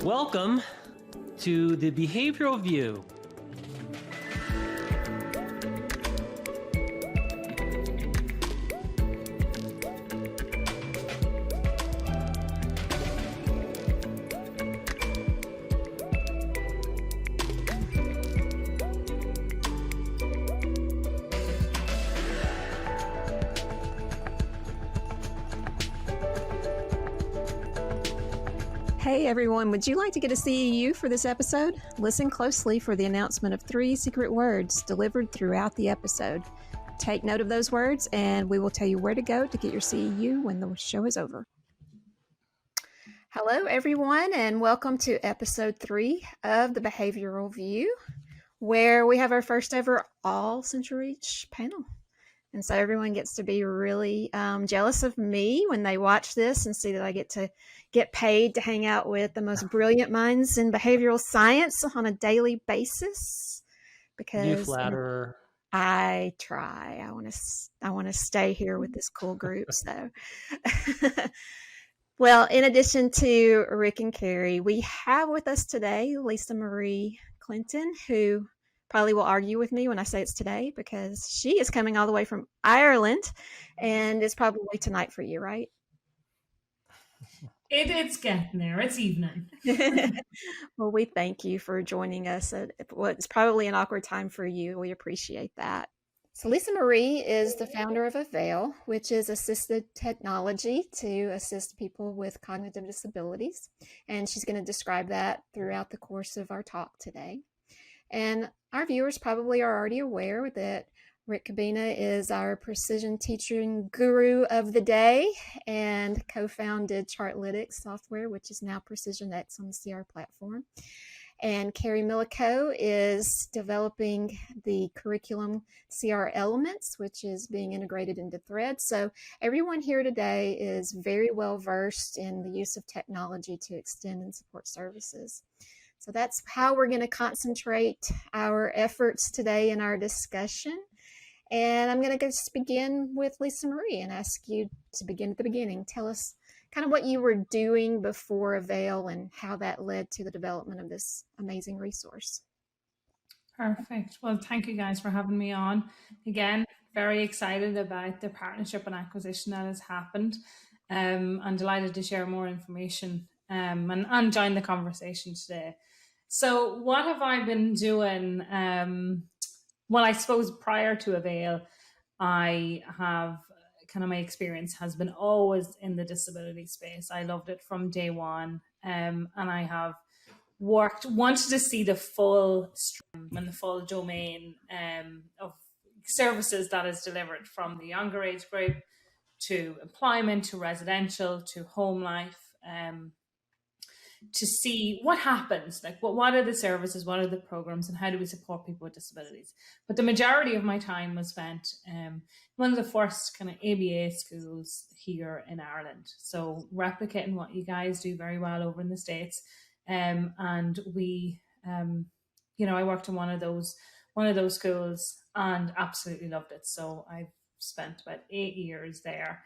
Welcome to the Behavioral View. Hey everyone, would you like to get a CEU for this episode? Listen closely for the announcement of 3 secret words delivered throughout the episode. Take note of those words and we will tell you where to go to get your CEU when the show is over. Hello everyone and welcome to episode 3 of the Behavioral View, where we have our first ever all CentralReach panel. And so everyone gets to be really jealous of me when they watch this and see that I get paid to hang out with the most brilliant minds in behavioral science on a daily basis. Because You flatter. I try. I want to stay here with this cool group. So, well, in addition to Rick and Kerri, we have with us today Lisa Marie Clinton, who probably will argue with me when I say it's today because she is coming all the way from Ireland and it's probably tonight for you, right? It's getting there. It's evening. Well, we thank you for joining us at what's probably an awkward time for you. We appreciate that. So Lisa Marie is the founder of Avail, which is assisted technology to assist people with cognitive disabilities. And she's going to describe that throughout the course of our talk today. And our viewers probably are already aware that Rick Kubina is our precision teaching guru of the day and co-founded Chartlytics software, which is now PrecisionX on the CR platform. And Kerri Milyko is developing the curriculum CR Elements, which is being integrated into Thread. So everyone here today is very well versed in the use of technology to extend and support services. So that's how we're going to concentrate our efforts today in our discussion. And I'm going to just begin with Lisa Marie and ask you to begin at the beginning. Tell us kind of what you were doing before Avail and how that led to the development of this amazing resource. Perfect. Well, thank you guys for having me on. Again, very excited about the partnership and acquisition that has happened. I'm delighted to share more information and join the conversation today. So what have I been doing? Well, I suppose prior to Avail, I have kind of my experience has been always in the disability space. I loved it from day one. And I have wanted to see the full stream and the full domain of services that is delivered from the younger age group to employment, to residential, to home life, to see what happens, like what are the services, what are the programs, and how do we support people with disabilities. But the majority of my time was spent one of the first kind of ABA schools here in Ireland. So replicating what you guys do very well over in the States. And we, I worked in one of those schools and absolutely loved it. So I've spent about 8 years there.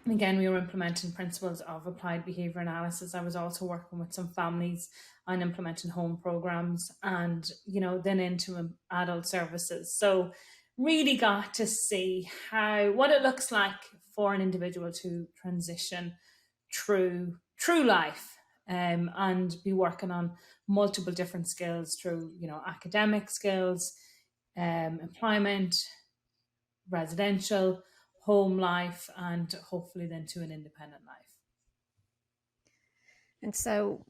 Again, we were implementing principles of applied behaviour analysis. I was also working with some families on implementing home programs and, then into adult services. So really got to see what it looks like for an individual to transition through life and be working on multiple different skills through, academic skills, employment, residential, home life, and hopefully then to an independent life. And so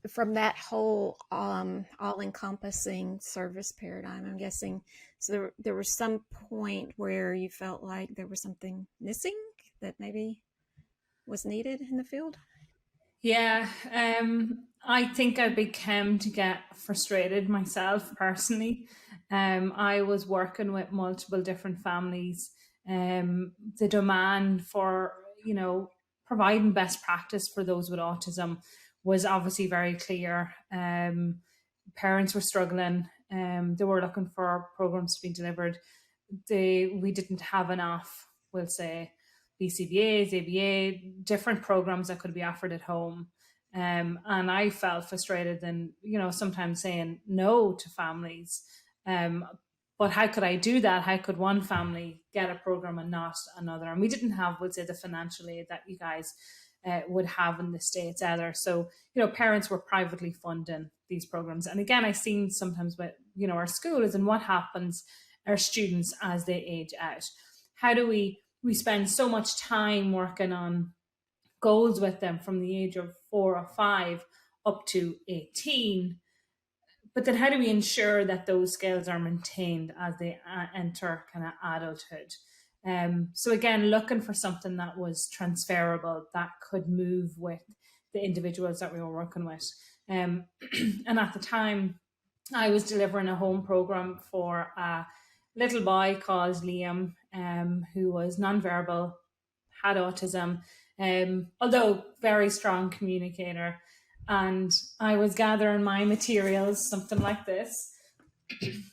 from that whole all-encompassing service paradigm, I'm guessing, so there was some point where you felt like there was something missing that maybe was needed in the field? Yeah, I think I became to get frustrated myself personally. I was working with multiple different families. The demand for, providing best practice for those with autism was obviously very clear. Parents were struggling. They were looking for programs to be delivered. We didn't have enough, we'll say, BCBAs, ABA, different programs that could be offered at home. And I felt frustrated and, sometimes saying no to families. But how could I do that? How could one family get a program and not another? And we didn't have, would say, the financial aid that you guys would have in the States either. So, parents were privately funding these programs. And again, I've seen sometimes with, our schools and what happens our students as they age out. How do we spend so much time working on goals with them from the age of 4 or 5 up to 18, but then how do we ensure that those skills are maintained as they enter kind of adulthood? So again, looking for something that was transferable, that could move with the individuals that we were working with. And at the time, I was delivering a home program for a little boy called Liam, who was nonverbal, had autism, although very strong communicator. And I was gathering my materials, something like this,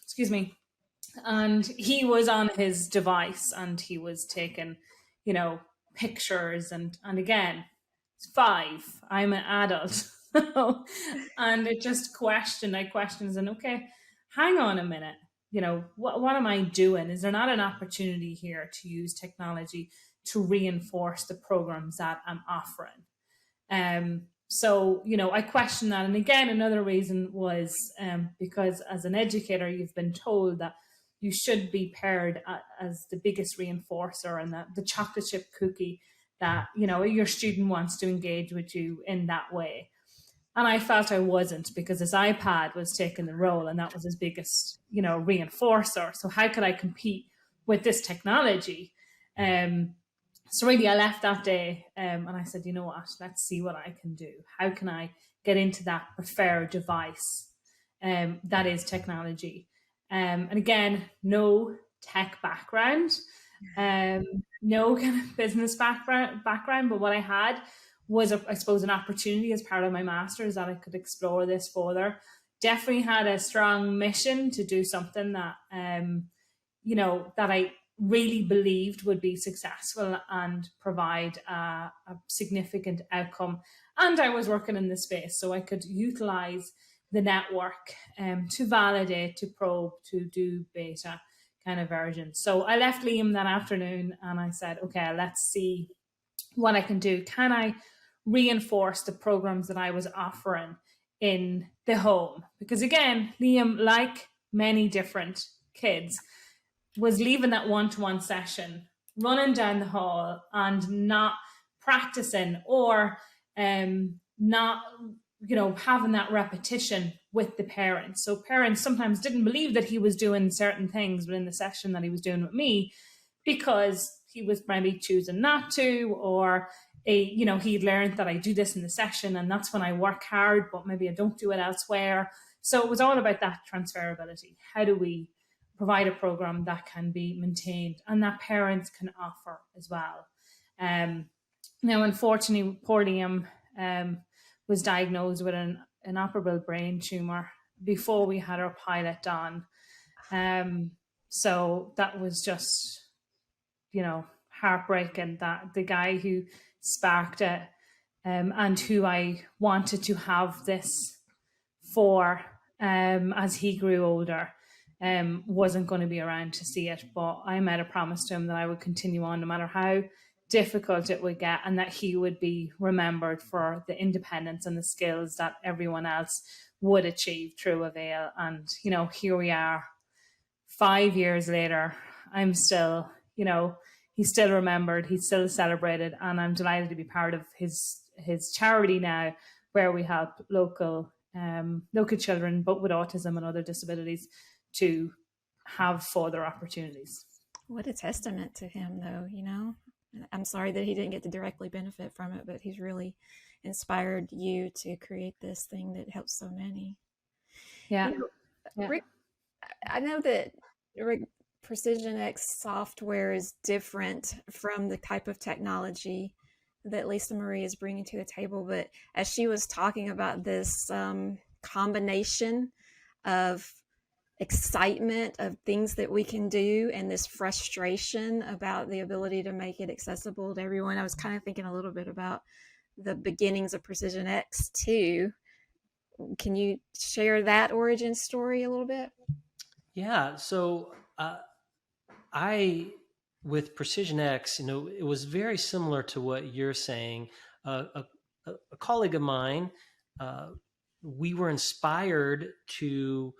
excuse me, and he was on his device and he was taking, pictures. And again, it's 5, I'm an adult. And it just I questioned, and okay, hang on a minute, what am I doing? Is there not an opportunity here to use technology to reinforce the programs that I'm offering? So, I questioned that. And again, another reason was because as an educator, you've been told that you should be paired as the biggest reinforcer and the chocolate chip cookie that, your student wants to engage with you in that way. And I felt I wasn't, because his iPad was taking the role and that was his biggest, reinforcer. So how could I compete with this technology? So really I left that day and I said, you know what, let's see what I can do. How can I get into that preferred device that is technology? And again, no tech background, no kind of business background, but what I had was, I suppose, an opportunity as part of my master's that I could explore this further. Definitely had a strong mission to do something that, that I really believed would be successful and provide a significant outcome. And I was working in this space, so I could utilize the network to validate, to probe, to do beta kind of version. So I left Liam that afternoon and I said, okay, let's see what I can do. Can I reinforce the programs that I was offering in the home? Because again, Liam, like many different kids, was leaving that one-to-one session, running down the hall and not practicing or not, having that repetition with the parents. So parents sometimes didn't believe that he was doing certain things within the session that he was doing with me, because he was maybe choosing not to, or he'd learned that I do this in the session and that's when I work hard, but maybe I don't do it elsewhere. So it was all about that transferability. How do we provide a program that can be maintained and that parents can offer as well? Now, unfortunately, poor Liam was diagnosed with an inoperable brain tumor before we had our pilot done. So that was just, heartbreaking, that the guy who sparked it and who I wanted to have this for as he grew older wasn't going to be around to see it. But I made a promise to him that I would continue on no matter how difficult it would get, and that he would be remembered for the independence and the skills that everyone else would achieve through Avail. And, here we are 5 years later. I'm still, he's still remembered, he's still celebrated, and I'm delighted to be part of his charity now, where we help local children, but with autism and other disabilities, to have further opportunities. What a testament to him, though, I'm sorry that he didn't get to directly benefit from it, but he's really inspired you to create this thing that helps so many. Yeah. Rick, I know that Precision X software is different from the type of technology that Lisa Marie is bringing to the table, but as she was talking about this combination of excitement of things that we can do and this frustration about the ability to make it accessible to everyone, I was kind of thinking a little bit about the beginnings of Precision X too. Can you share that origin story a little bit? Yeah. So with Precision X, it was very similar to what you're saying. A colleague of mine, we were inspired to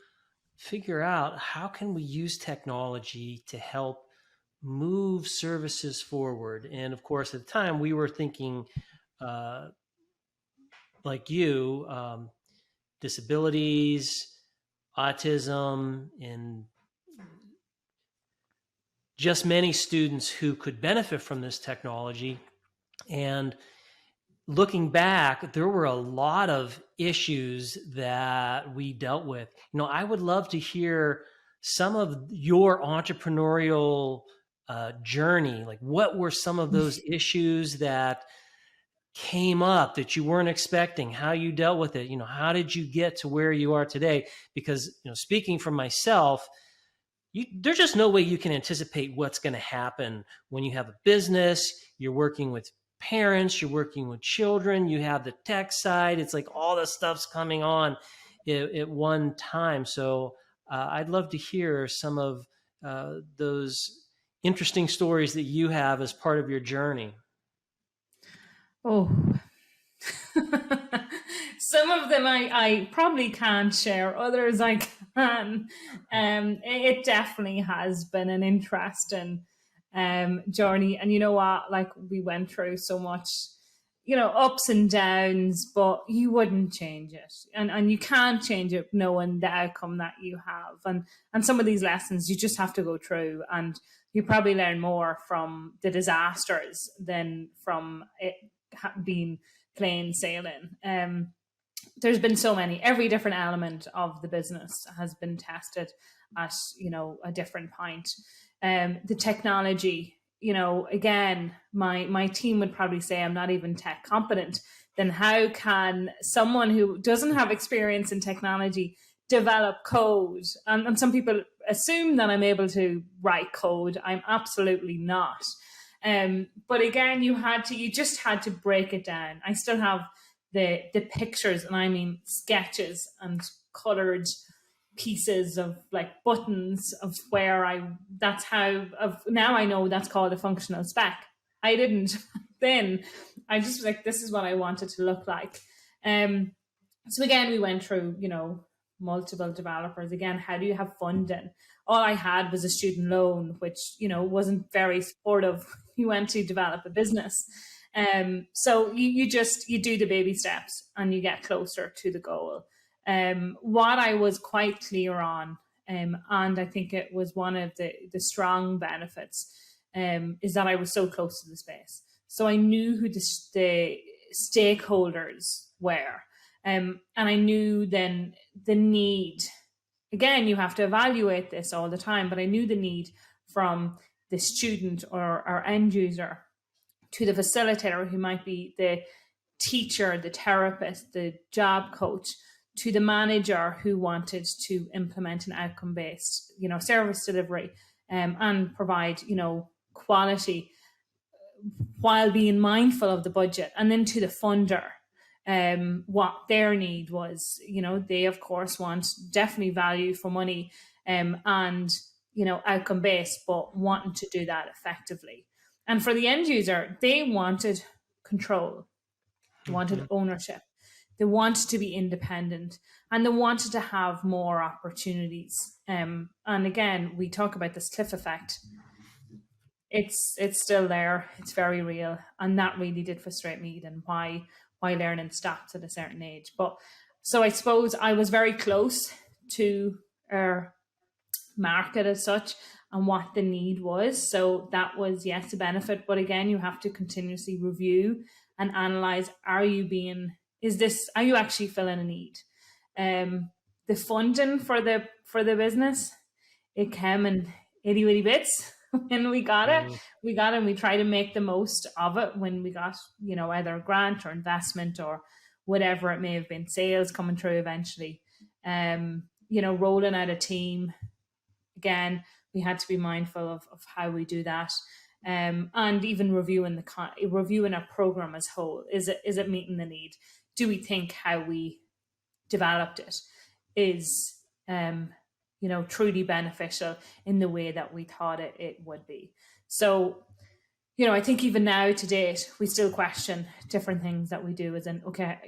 figure out how can we use technology to help move services forward. And of course, at the time, we were thinking, like you, disabilities, autism, and just many students who could benefit from this technology. And looking back, there were a lot of issues that we dealt with. I would love to hear some of your entrepreneurial journey. Like, what were some of those issues that came up that you weren't expecting? How you dealt with it? How did you get to where you are today? Because, speaking for myself, there's just no way you can anticipate what's going to happen when you have a business. You're working with parents, you're working with children, you have the tech side. It's like all the stuff's coming on at one time. So I'd love to hear some of those interesting stories that you have as part of your journey. Oh, some of them I probably can't share, others I can. It definitely has been an interesting journey. And you know what, like, we went through so much, ups and downs, but you wouldn't change it. And you can't change it knowing the outcome that you have. And some of these lessons you just have to go through, and you probably learn more from the disasters than from it being plain sailing. There's been so many, every different element of the business has been tested at, a different point. The technology, again, my team would probably say I'm not even tech competent. Then how can someone who doesn't have experience in technology develop code? And some people assume that I'm able to write code. I'm absolutely not. But again, you just had to break it down. I still have the pictures, and I mean sketches and colored pieces of like buttons of where now I know that's called a functional spec. I didn't then. I just was like, this is what I wanted to look like. So again, we went through, multiple developers. Again, how do you have funding? All I had was a student loan, which, wasn't very supportive. You went to develop a business. So you do the baby steps and you get closer to the goal. What I was quite clear on, and I think it was one of the strong benefits, is that I was so close to the space. So I knew who the stakeholders were. And I knew then the need. Again, you have to evaluate this all the time, but I knew the need from the student or our end user to the facilitator, who might be the teacher, the therapist, the job coach, to the manager who wanted to implement an outcome-based, service delivery and provide, quality while being mindful of the budget, and then to the funder. What their need was, they of course want definitely value for money and, outcome based, but wanting to do that effectively. And for the end user, they wanted control, they wanted ownership, they wanted to be independent, and they wanted to have more opportunities. And again, we talk about this cliff effect. It's still there, it's very real, and that really did frustrate me, and why learning stops at a certain age. But so I suppose I was very close to our market as such and what the need was. So that was, yes, a benefit. But again, you have to continuously review and analyze, are you actually filling a need? The funding for the business, it came in itty bitty bits. When we got it, and we try to make the most of it when we got, either a grant or investment or whatever it may have been, sales coming through eventually, rolling out a team. Again, we had to be mindful of how we do that. and even reviewing our program as whole. Is it meeting the need? Do we think how we developed it is truly beneficial in the way that we thought it would be? So, I think even now to date, we still question different things that we do, as in, okay,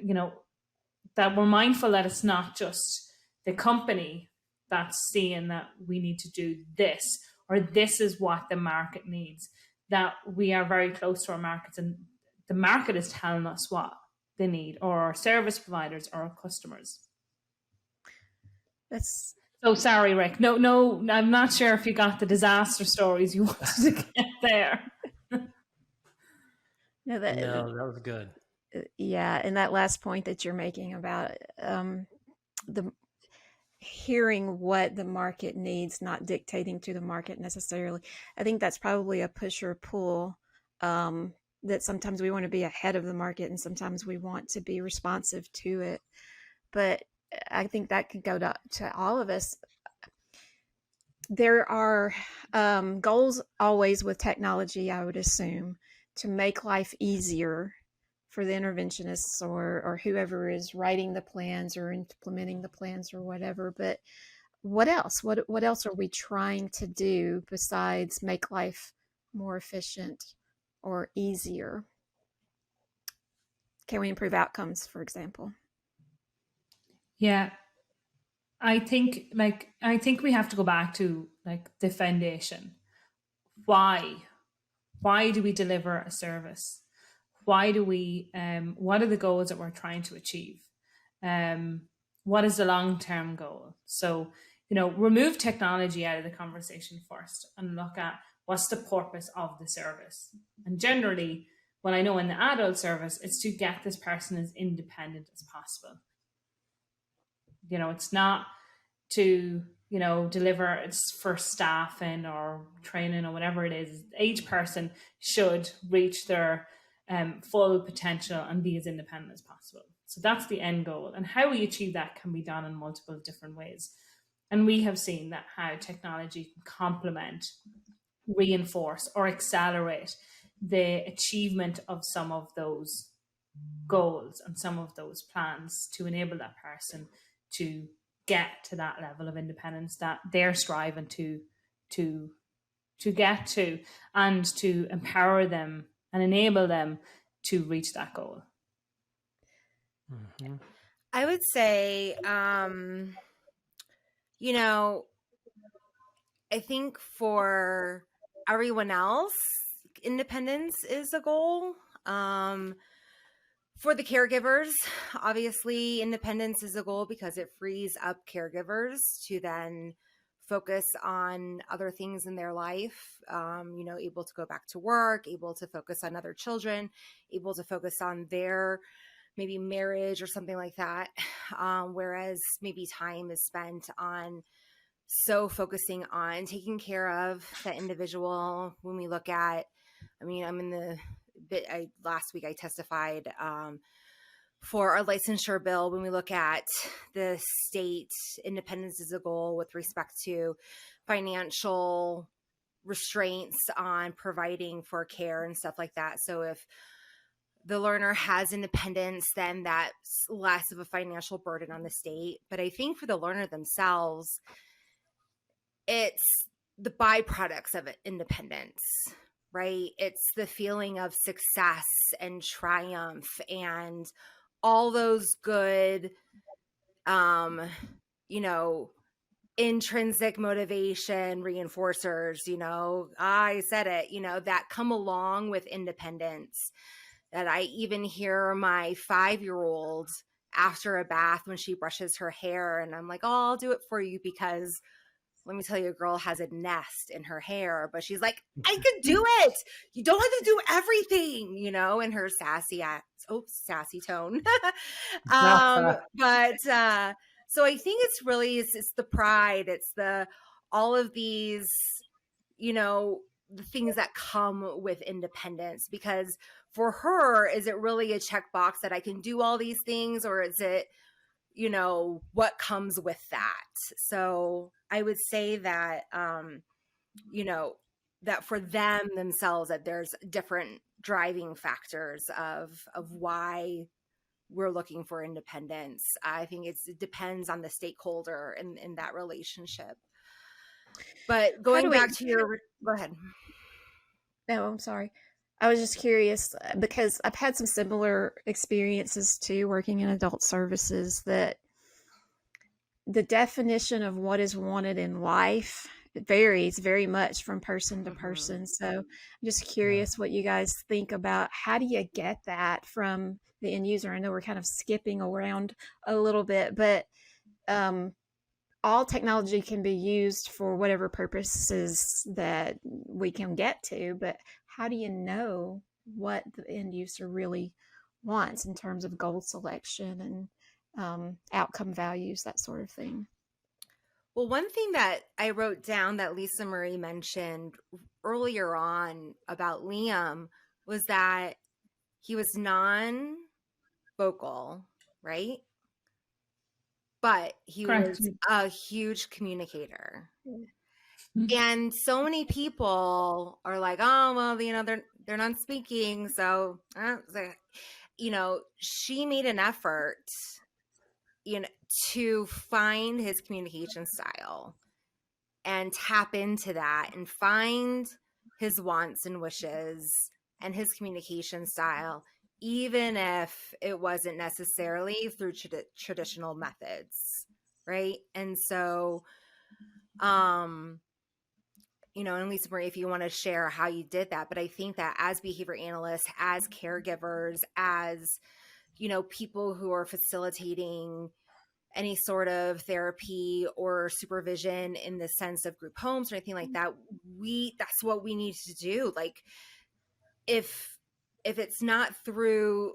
that we're mindful that it's not just the company that's seeing that we need to do this, or this is what the market needs, that we are very close to our markets, and the market is telling us what they need, or our service providers or our customers. That's So sorry, Rick. No, I'm not sure if you got the disaster stories you wanted to get there. no, No, that was good. yeah, and that last point that you're making about the hearing what the market needs, not dictating to the market necessarily. I think that's probably a push or pull, that sometimes we want to be ahead of the market and sometimes we want to be responsive to it. But I think that could go to all of us. There are goals always with technology, I would assume, to make life easier for the interventionists or whoever is writing the plans or implementing the plans or whatever. But what else? What else are we trying to do besides make life more efficient or easier? Can we improve outcomes, for example? Yeah, I think we have to go back to the foundation. Why do we deliver a service? Why do we, what are the goals that we're trying to achieve? What is the long-term goal? So, remove technology out of the conversation first and look at what's the purpose of the service. And generally, what I know in the adult service, it's to get this person as independent as possible. It's not to, deliver it's for staffing or training or whatever it is. Each person should reach their full potential and be as independent as possible. So that's the end goal. And how we achieve that can be done in multiple different ways. And we have seen that how technology can complement, reinforce, or accelerate the achievement of some of those goals and some of those plans to enable that person to get to that level of independence that they're striving to get to, and to empower them and enable them to reach that goal. Mm-hmm. I would say, I think for everyone else, independence is a goal. For the caregivers, obviously, independence is a goal because it frees up caregivers to then focus on other things in their life, able to go back to work, able to focus on other children, able to focus on their maybe marriage or something like that. Whereas maybe time is spent on focusing on taking care of that individual. When we look at, I'm in the last week I testified for our licensure bill. When we look at the state, independence is a goal with respect to financial restraints on providing for care and stuff like that. So if the learner has independence, then that's less of a financial burden on the state. But I think for the learner themselves, it's the byproducts of independence, right? It's the feeling of success and triumph and all those good, intrinsic motivation reinforcers, I said it, that come along with independence. That I even hear my 5-year-old after a bath when she brushes her hair, and I'm like, oh, I'll do it for you because let me tell you, a girl has a nest in her hair, but she's like, I could do it. You don't have to do everything, in her sassy tone. So I think it's really, it's the pride. It's all of these, the things that come with independence, because for her, is it really a checkbox that I can do all these things, or is it, what comes with that? So I would say that, that for them themselves, that there's different driving factors of why we're looking for independence. I think it depends on the stakeholder in that relationship. But going back to your, go ahead. No, I'm sorry. I was just curious because I've had some similar experiences too, working in adult services, that the definition of what is wanted in life varies very much from person to person. So I'm just curious what you guys think about how do you get that from the end user? I know we're kind of skipping around a little bit, but all technology can be used for whatever purposes that we can get to, but how do you know what the end user really wants in terms of goal selection and outcome values, that sort of thing? Well, one thing that I wrote down that Lisa Marie mentioned earlier on about Liam was that he was non-vocal, right? But he Correct. was a huge communicator. Mm-hmm. And so many people are like, oh, well, you know, they're not speaking. So, you know, she made an effort, you know, to find his communication style and tap into that and find his wants and wishes and his communication style, even if it wasn't necessarily through traditional methods, right? And so, you know, and Lisa Marie, if you want to share how you did that, but I think that as behavior analysts, as caregivers, as, you know, people who are facilitating any sort of therapy or supervision in the sense of group homes or anything like that, that's what we need to do. Like if it's not through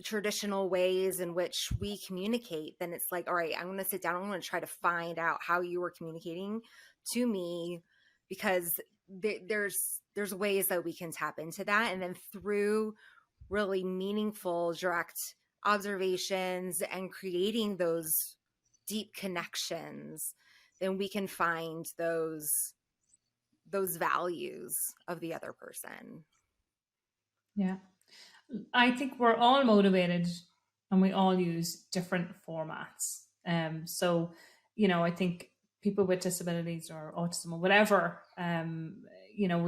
traditional ways in which we communicate, then it's like, all right, I'm going to sit down. I'm going to try to find out how you were communicating to me, because there's ways that we can tap into that. And then through really meaningful, direct observations and creating those deep connections, then we can find those values of the other person. Yeah. I think we're all motivated and we all use different formats. So, you know, I think people with disabilities or autism or whatever, you know,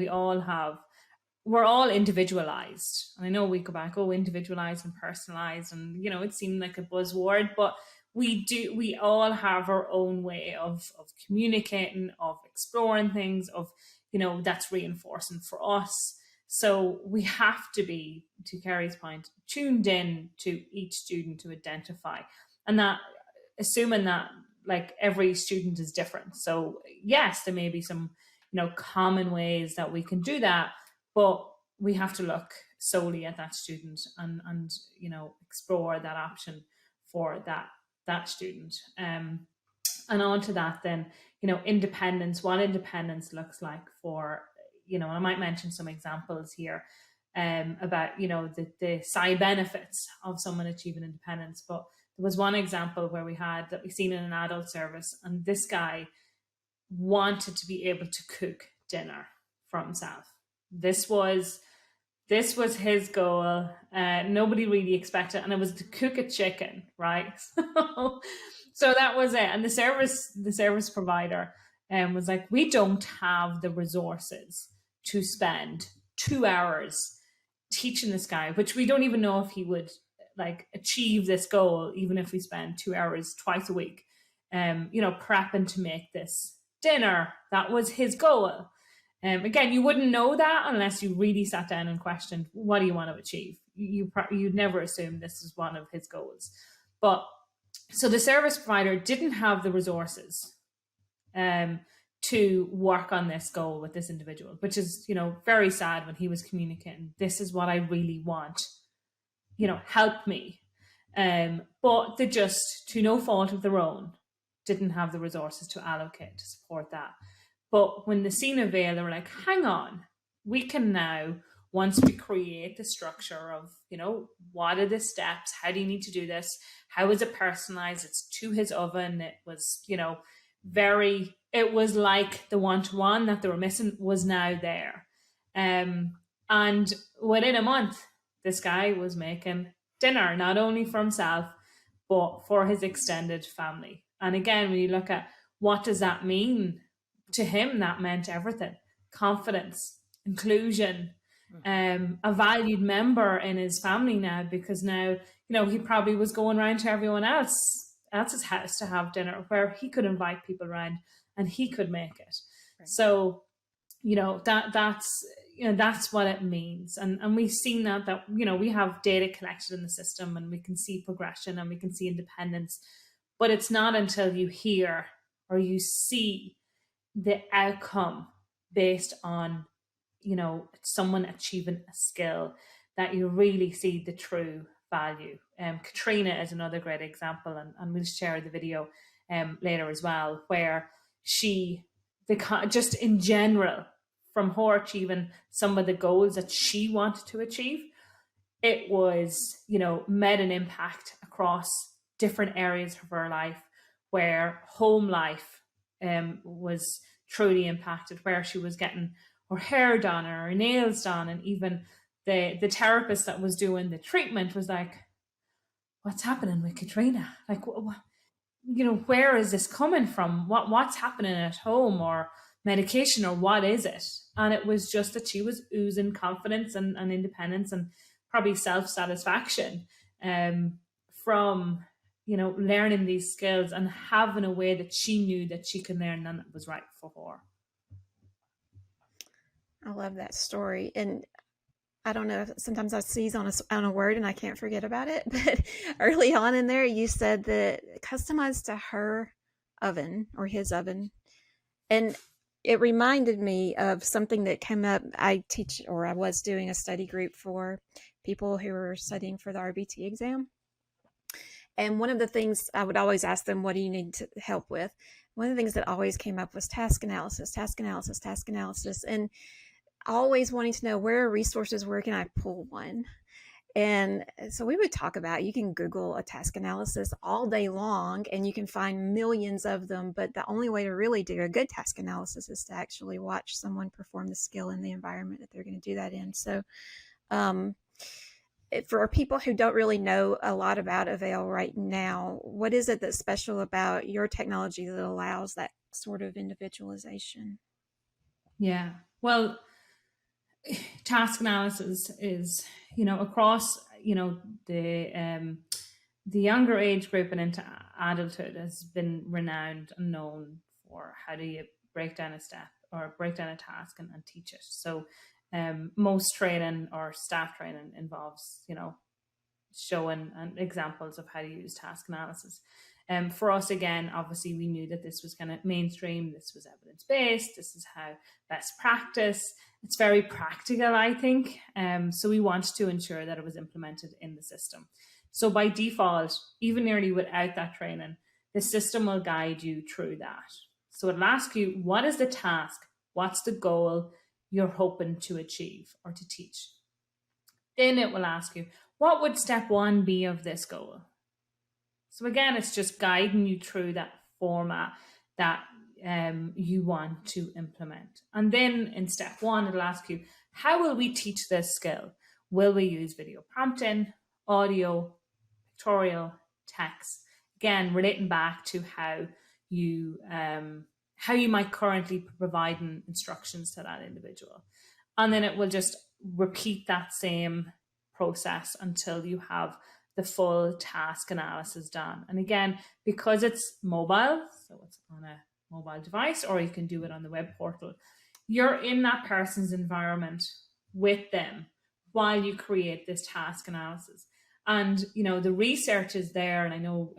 we're all individualized. And I know we go back, individualized and personalized, and, you know, it seemed like a buzzword, but we all have our own way of communicating, of exploring things, of, you know, that's reinforcing for us. So we have to be, to Kerri's point, tuned in to each student to identify, and that assuming that like every student is different. So yes, there may be some, you know, common ways that we can do that, but we have to look solely at that student and you know, explore that option for that student. And on to that then, you know, independence, what independence looks like for, you know, and I might mention some examples here about, you know, the side benefits of someone achieving independence. But there was one example where we seen in an adult service, and this guy wanted to be able to cook dinner for himself. This was his goal. Nobody really expected, and it was to cook a chicken, right? So that was it. And the service provider was like, we don't have the resources to spend 2 hours teaching this guy, which we don't even know if he would like achieve this goal, even if we spend 2 hours twice a week, you know, prepping to make this dinner. That was his goal. Again, you wouldn't know that unless you really sat down and questioned, what do you want to achieve? You'd never assume this is one of his goals. But so the service provider didn't have the resources to work on this goal with this individual, which is, you know, very sad when he was communicating, this is what I really want, you know, help me. But they just, to no fault of their own, didn't have the resources to allocate to support that. But when they seen Avail, they were like, hang on, we can now, once we create the structure of, you know, what are the steps? How do you need to do this? How is it personalized? It's to his oven. It was, you know, very it was like the one-to-one that they were missing was now there. And within a month, this guy was making dinner, not only for himself, but for his extended family. And again, when you look at what does that mean to him, that meant everything: confidence, inclusion, a valued member in his family now, because now, he probably was going around to everyone else's house to have dinner, where he could invite people around and he could make it. Right. So, that's what it means. And we've seen that, we have data collected in the system, and we can see progression and we can see independence, but it's not until you hear or you see the outcome based on, someone achieving a skill that you really see the true value. Katrina is another great example, and we'll share the video later as well, where just in general, from her achieving some of the goals that she wanted to achieve, it was, made an impact across different areas of her life, where home life was truly impacted, where she was getting her hair done or her nails done, and even the therapist that was doing the treatment was like, what's happening with Katrina? Like, where is this coming from? What's happening at home, or medication, or what is it? And it was just that she was oozing confidence and independence and probably self-satisfaction from, learning these skills and having a way that she knew that she could learn and that was right for her. I love that story. And I don't know, sometimes I seize on a word and I can't forget about it. But early on in there, you said that customized to her oven or his oven. And it reminded me of something that came up. I was doing a study group for people who were studying for the RBT exam. And one of the things I would always ask them, what do you need help with? One of the things that always came up was task analysis. And always wanting to know, where are resources, where can I pull one? And so we would talk about, you can Google a task analysis all day long and you can find millions of them, but the only way to really do a good task analysis is to actually watch someone perform the skill in the environment that they're going to do that in. So for people who don't really know a lot about Avail right now, what is it that's special about your technology that allows that sort of individualization? Yeah, well, task analysis is, across, the younger age group and into adulthood has been renowned and known for how do you break down a step or break down a task and teach it. So most training or staff training involves, showing examples of how to use task analysis. For us, again, obviously we knew that this was kind of mainstream, this was evidence-based, this is how best practice. It's very practical, I think. So we wanted to ensure that it was implemented in the system. So by default, even nearly without that training, the system will guide you through that. So it'll ask you, what is the task? What's the goal you're hoping to achieve or to teach? Then it will ask you, what would step one be of this goal? So again, it's just guiding you through that format that you want to implement. And then in step one, it'll ask you, how will we teach this skill? Will we use video prompting, audio, pictorial, text? Again, relating back to how you might currently be providing instructions to that individual. And then it will just repeat that same process until you have the full task analysis done. And again, because it's mobile, so it's on a mobile device, or you can do it on the web portal, you're in that person's environment with them while you create this task analysis. And, the research is there, and I know,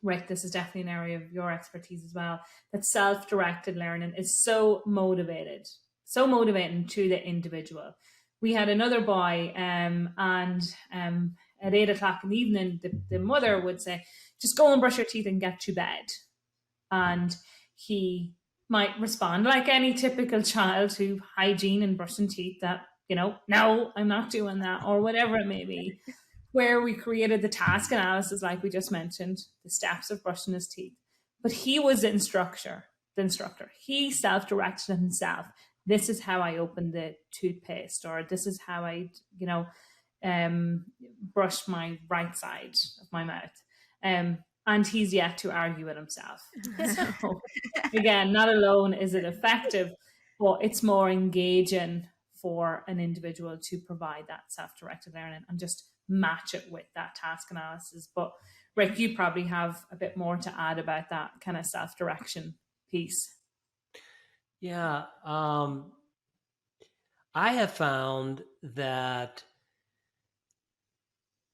Rick, this is definitely an area of your expertise as well, that self-directed learning is so motivating to the individual. We had another boy, and at 8 o'clock in the evening, the mother would say, just go and brush your teeth and get to bed. And he might respond like any typical child to hygiene and brushing teeth that, no, I'm not doing that, or whatever it may be, where we created the task analysis, like we just mentioned, the steps of brushing his teeth. But he was the instructor. the instructor. He self-directed himself. This is how I open the toothpaste, or this is how I, brush my right side of my mouth. And he's yet to argue with himself. So again, not alone is it effective, but it's more engaging for an individual to provide that self-directed learning and just match it with that task analysis. But Rick, you probably have a bit more to add about that kind of self-direction piece. Yeah. I have found that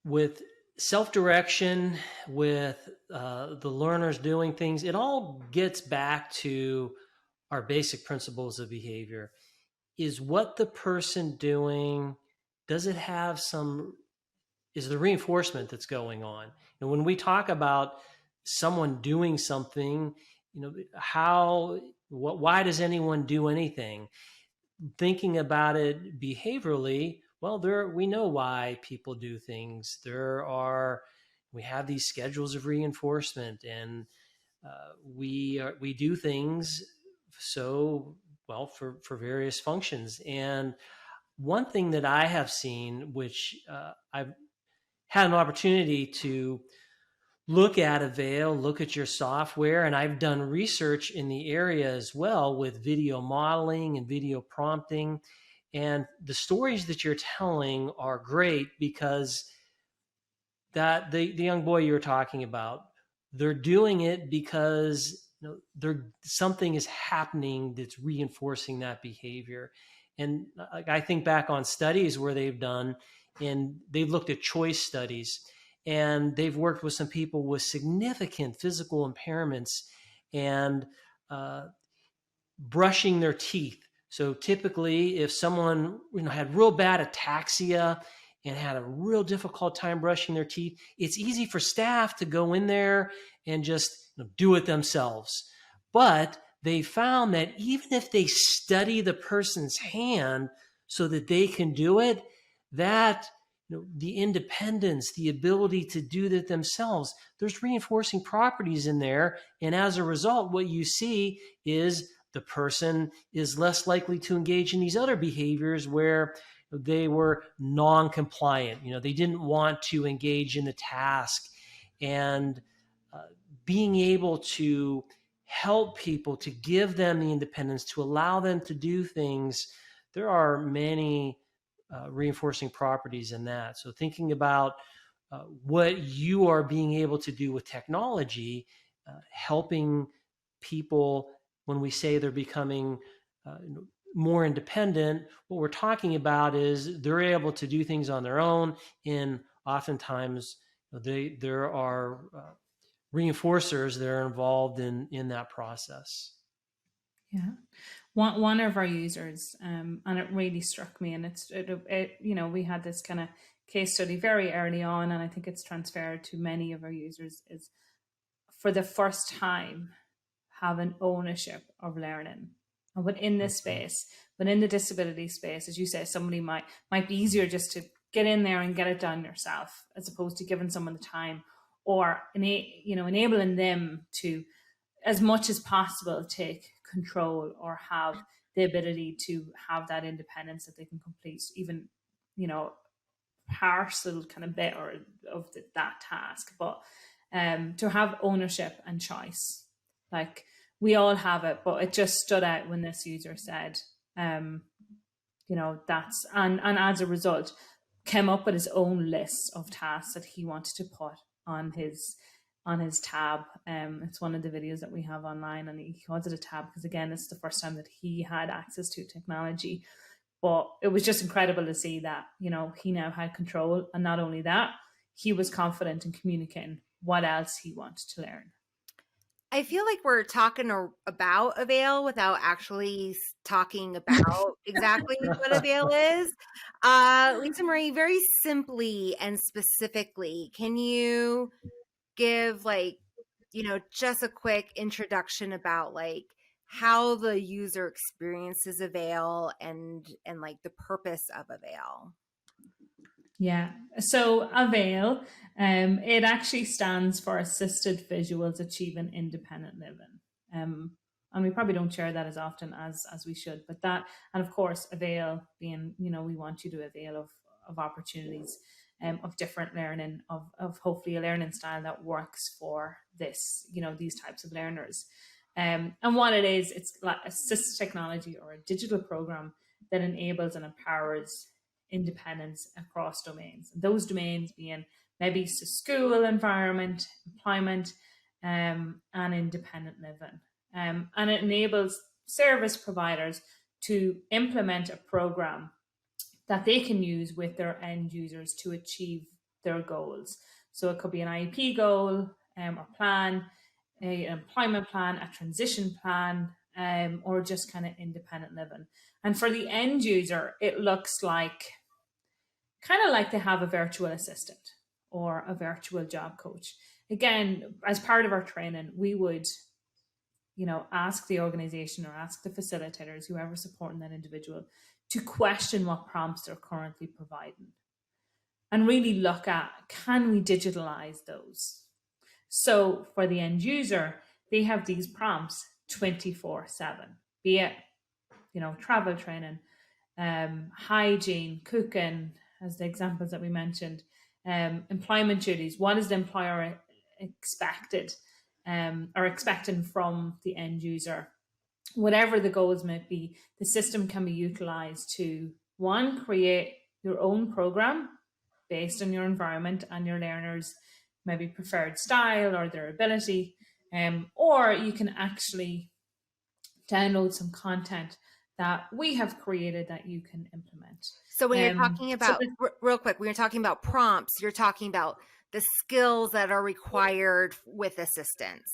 with self-direction, with the learners doing things, it all gets back to our basic principles of behavior. Is what the person doing, does it have is the reinforcement that's going on? And when we talk about someone doing something, why does anyone do anything? Thinking about it behaviorally, well, we know why people do things. We have these schedules of reinforcement, and we do things for various functions. And one thing that I have seen, which I've had an opportunity to look at Avail, look at your software, and I've done research in the area as well with video modeling and video prompting. And the stories that you're telling are great, because that the young boy you were talking about, they're doing it because something is happening that's reinforcing that behavior. And I think back on studies where they've done, and they've looked at choice studies, and they've worked with some people with significant physical impairments and brushing their teeth. So typically, if someone had real bad ataxia and had a real difficult time brushing their teeth, it's easy for staff to go in there and just do it themselves. But they found that even if they study the person's hand so that they can do it, that the independence, the ability to do that themselves, there's reinforcing properties in there. And as a result, what you see is the person is less likely to engage in these other behaviors where they were non-compliant. They didn't want to engage in the task. And being able to help people, to give them the independence, to allow them to do things, there are many reinforcing properties in that. So thinking about what you are being able to do with technology, helping people, when we say they're becoming more independent, what we're talking about is they're able to do things on their own, and oftentimes there are reinforcers that are involved in that process. Yeah. One of our users, and it really struck me, and we had this kind of case study very early on, and I think it's transferred to many of our users, is for the first time having ownership of learning. And within this space, within the disability space, as you say, somebody might be easier just to get in there and get it done yourself, as opposed to giving someone the time, or enabling them to, as much as possible, take control or have the ability to have that independence that they can complete even, parcel kind of bit of that task. But to have ownership and choice, like we all have it, but it just stood out when this user said, that's, and as a result, came up with his own list of tasks that he wanted to put on his tab. It's one of the videos that we have online, and he calls it a tab because, again, it's the first time that he had access to technology. But it was just incredible to see that, he now had control. And not only that, he was confident in communicating what else he wanted to learn. I feel like we're talking about Avail without actually talking about exactly what Avail is. Lisa Marie, very simply and specifically, can you give just a quick introduction about how the user experiences Avail and the purpose of Avail? Yeah, so Avail, it actually stands for Assisted Visuals Achieving Independent Living. And we probably don't share that as often as we should. But that, and of course, avail being, we want you to avail of opportunities, of different learning, of hopefully a learning style that works for this, these types of learners. And what it is, it's like assistive technology or a digital program that enables and empowers independence across domains. And those domains being maybe school environment, employment, and independent living. And it enables service providers to implement a program that they can use with their end users to achieve their goals. So it could be an IEP goal or plan, an employment plan, a transition plan, or just kind of independent living. And for the end user, it looks like kind of like they have a virtual assistant or a virtual job coach. Again, as part of our training, we would, ask the organization or ask the facilitators, whoever's supporting that individual, to question what prompts they're currently providing and really look at, can we digitalize those? So for the end user, they have these prompts 24/7, be it, travel training, hygiene, cooking, as the examples that we mentioned, employment duties. What is the employer expected or expecting from the end user? Whatever the goals might be, the system can be utilized to, one, create your own program based on your environment and your learners' maybe preferred style or their ability, or you can actually download some content that we have created that you can implement. So when you're talking about, real quick, when you're talking about prompts, you're talking about the skills that are required with assistance.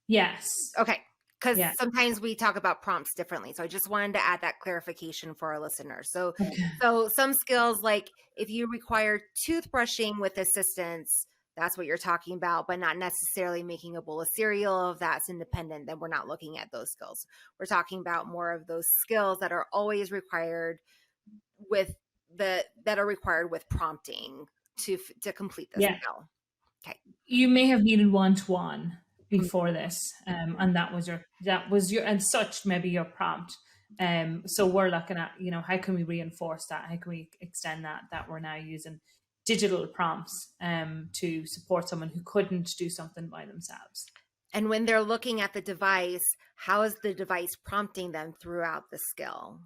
Yes. Okay. Because sometimes we talk about prompts differently. So I just wanted to add that clarification for our listeners. So, so some skills, like if you require toothbrushing with assistance, that's what you're talking about, but not necessarily making a bowl of cereal. If that's independent, then we're not looking at those skills. We're talking about more of those skills that are always required with prompting to complete the skill. Okay. You may have needed one-to-one before this, and that was your and such maybe your prompt. So we're looking at, how can we reinforce that? How can we extend that we're now using digital prompts to support someone who couldn't do something by themselves. And when they're looking at the device, how is the device prompting them throughout the skill?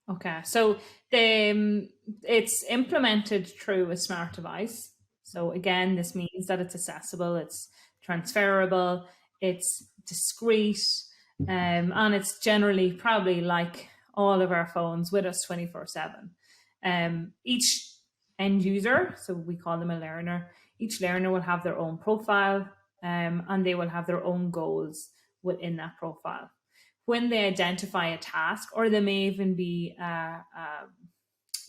Okay, so it's implemented through a smart device. So again, this means that it's accessible, it's transferable, it's discreet, and it's generally probably like all of our phones with us 24/7. Each end user, so we call them a learner, each learner will have their own profile, and they will have their own goals within that profile. When they identify a task, or there may even be a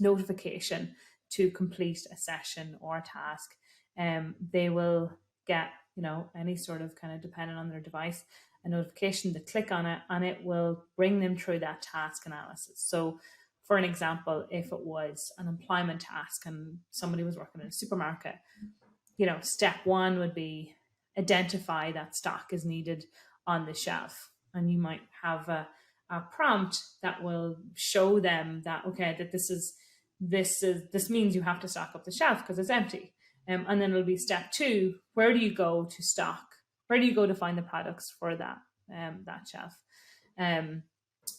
notification to complete a session or a task, they will get, any sort of kind of, depending on their device, a notification to click on it, and it will bring them through that task analysis. So for an example, if it was an employment task and somebody was working in a supermarket, step one would be identify that stock is needed on the shelf. And you might have a prompt that will show them that, okay, that this means you have to stock up the shelf because it's empty. And then it'll be step two, where do you go to stock? Where do you go to find the products for that shelf?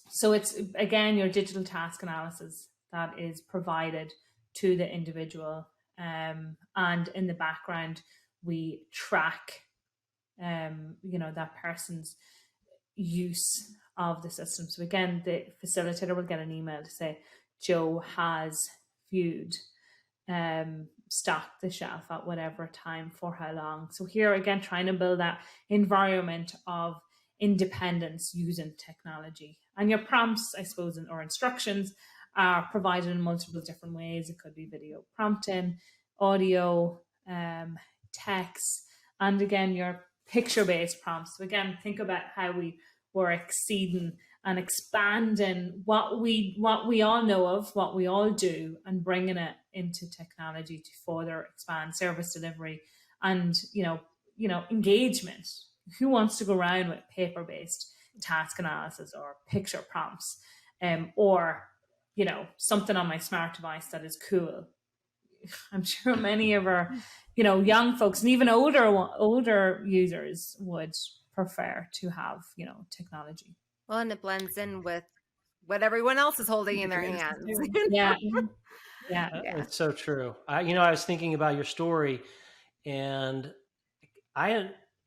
So it's, again, your digital task analysis that is provided to the individual. And in the background, we track, that person's use of the system. So again, the facilitator will get an email to say, Joe has viewed, stocked the shelf at whatever time for how long. So here again, trying to build that environment of independence using technology. And your prompts, I suppose, or instructions are provided in multiple different ways. It could be video prompting, audio, text, and again, your picture-based prompts. So again, think about how we were exceeding and expanding what we all know of, what we all do, and bringing it into technology to further expand service delivery and engagement. who wants to go around with paper-based task analysis or picture prompts, or, you know, something on my smart device that is cool? I'm sure many of our, you know, young folks and even older users would prefer to have, you know, technology. Well, and it blends in with what everyone else is holding in their hands. Yeah. Yeah. Yeah. It's so true. I was thinking about your story, and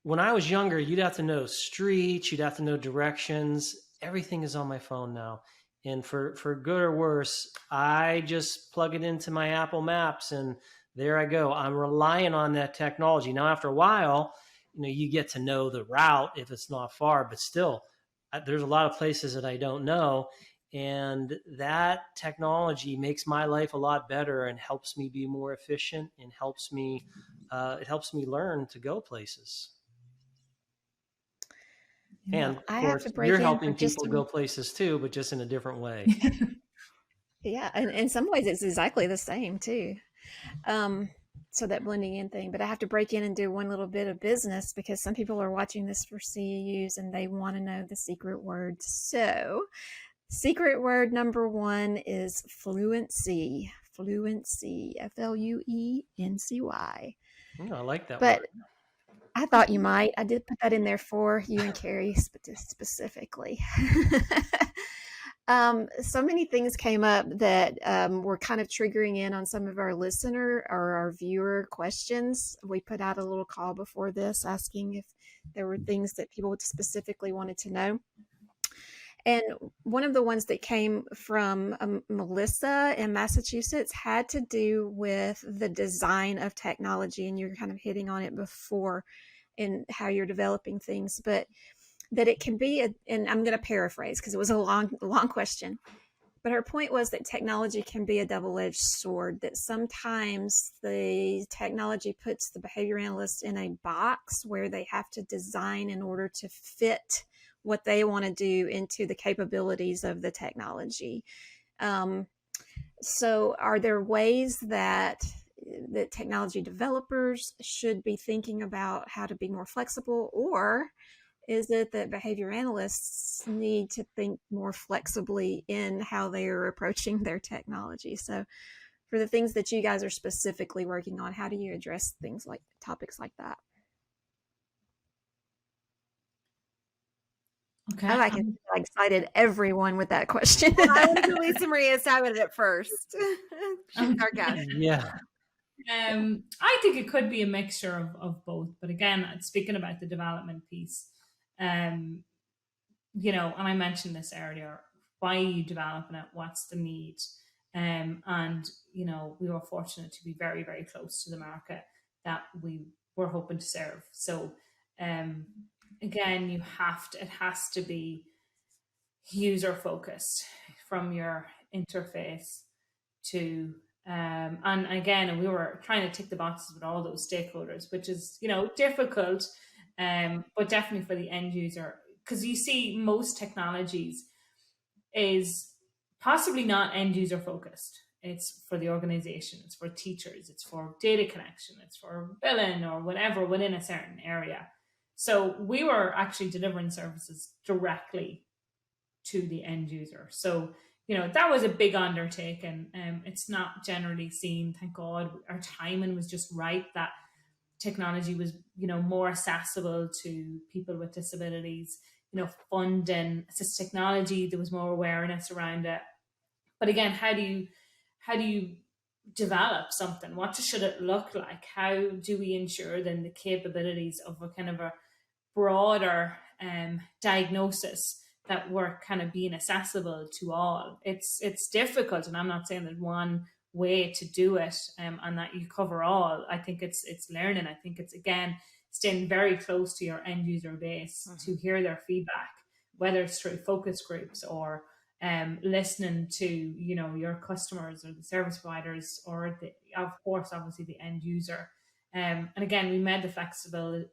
when I was younger, you'd have to know streets, you'd have to know directions. Everything is on my phone now. And for good or worse, I just plug it into my Apple Maps and there I go. I'm relying on that technology. Now, after a while, you know, you get to know the route if it's not far, but still, there's a lot of places that I don't know. And that technology makes my life a lot better and helps me be more efficient and it helps me learn to go places. And of I have course, to break you're in helping for just people go places too, but just in a different way. yeah, and in some ways it's exactly the same too. So that blending in thing, but I have to break in and do one little bit of business because some people are watching this for CEUs and they want to know the secret word. So secret word number 1 is fluency. Fluency, Fluency. I like that But word. I thought you might. I did put that in there for you and Kerri specifically. So many things came up that were kind of triggering in on some of our listener or our viewer questions. We put out a little call before this asking if there were things that people specifically wanted to know. And one of the ones that came from Melissa in Massachusetts had to do with the design of technology. And you're kind of hitting on it before in how you're developing things, but that it can be, and I'm going to paraphrase because it was a long question, but her point was that technology can be a double-edged sword, that sometimes the technology puts the behavior analyst in a box where they have to design in order to fit what they want to do into the capabilities of the technology. So are there ways that technology developers should be thinking about how to be more flexible, or is it that behavior analysts need to think more flexibly in how they are approaching their technology? So for the things that you guys are specifically working on, how do you address things like topics like that? Okay. I excited everyone with that question. Well, I want to Lisa Maria stab at it first. She's our guest. Yeah. I think it could be a mixture of both. But again, speaking about the development piece, you know, and I mentioned this earlier, why are you developing it? What's the need? And, you know, we were fortunate to be very, very close to the market that we were hoping to serve. So, again, it has to be user focused from your interface to, and again, we were trying to tick the boxes with all those stakeholders, which is, you know, difficult, but definitely for the end user, because you see most technologies is possibly not end user focused. It's for the organization, it's for teachers, it's for data connection, it's for billing or whatever within a certain area. So we were actually delivering services directly to the end user. So, you know, that was a big undertaking. It's not generally seen, thank God. Our timing was just right, that technology was, you know, more accessible to people with disabilities, you know, funding assistive technology, there was more awareness around it. But again, how do you develop something? What should it look like? How do we ensure then the capabilities of a kind of a broader diagnosis that we're kind of being accessible to all? It's difficult, and I'm not saying there's one way to do it and that you cover all. I think it's learning. I think it's, again, staying very close to your end user base to hear their feedback, whether it's through focus groups or listening to, you know, your customers or the service providers, or of course obviously the end user. And again, we made the flexibility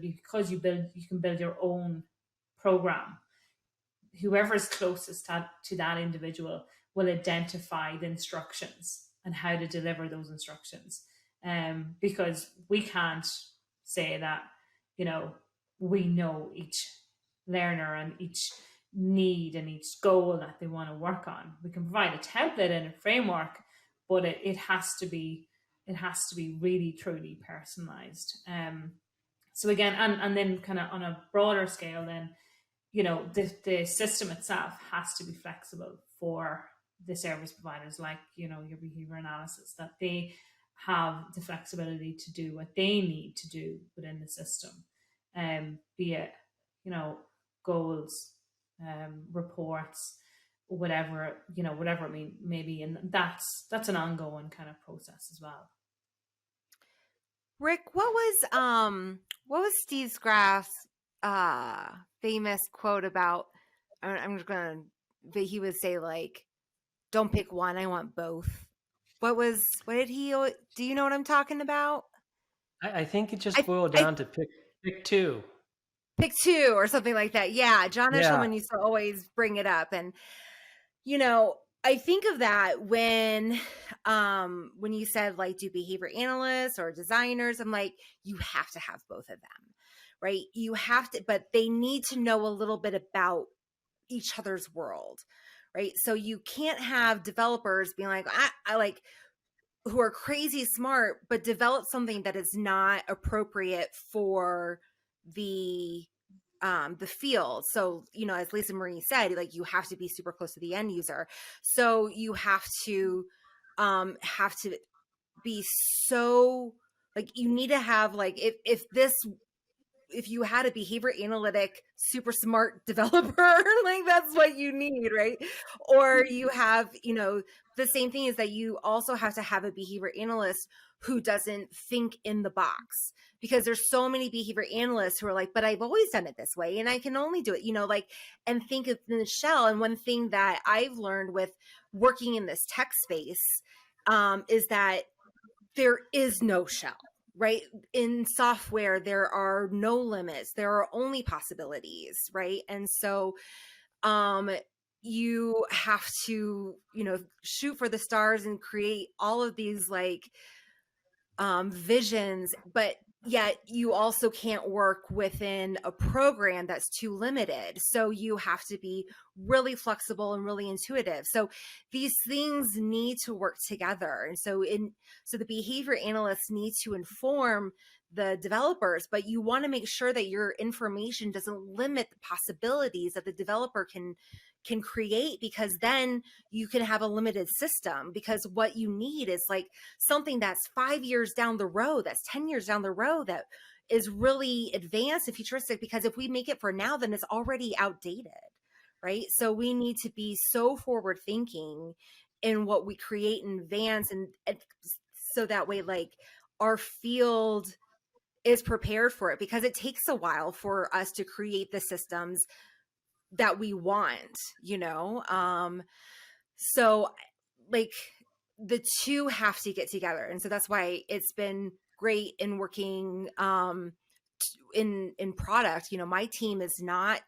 because you can build your own program. Whoever is closest to that individual will identify the instructions and how to deliver those instructions. Because we can't say that, you know, we know each learner and each need and each goal that they want to work on. We can provide a template and a framework, but it has to be really truly personalized. So again, and then kind of on a broader scale, then, you know, the system itself has to be flexible for the service providers, like, you know, your behavior analysis, that they have the flexibility to do what they need to do within the system, be it, you know, goals, reports, whatever, you know, whatever it may be. And that's an ongoing kind of process as well. Rick, what was Steve Graff's famous quote about? I'm just gonna. He would say, like, "Don't pick one. I want both." What did he? Do you know what I'm talking about? I think it just boiled down to pick two. Pick two or something like that. Yeah, John Eshelman used to always bring it up, and you know, I think of that when you said, like, do behavior analysts or designers, I'm like, you have to have both of them, right? You have to, but they need to know a little bit about each other's world, right? So you can't have developers being like, I like, who are crazy smart, but develop something that is not appropriate for the field. So, you know, as Lisa Marie said, like, you have to be super close to the end user. So you have to be so, like, you need to have, like, if you had a behavior analytic super smart developer, like, that's what you need, right? Or you have, you know, the same thing is that you also have to have a behavior analyst who doesn't think in the box, because there's so many behavior analysts who are like, but I've always done it this way and I can only do it, you know, like, and think of the shell. And one thing that I've learned with working in this tech space is that there is no shell. Right? In software, there are no limits. There are only possibilities, right? And so you have to, you know, shoot for the stars and create all of these, like, visions, but yet you also can't work within a program that's too limited. So you have to be really flexible and really intuitive. So these things need to work together. And so the behavior analysts need to inform the developers, but you want to make sure that your information doesn't limit the possibilities that the developer can create, because then you can have a limited system. Because what you need is, like, something that's 5 years down the road, that's 10 years down the road, that is really advanced and futuristic, because if we make it for now, then it's already outdated, right? So we need to be so forward thinking in what we create in advance, and so that way, like, our field is prepared for it, because it takes a while for us to create the systems that we want, you know? So, like, the two have to get together. And so that's why it's been great in working in product. You know, my team is not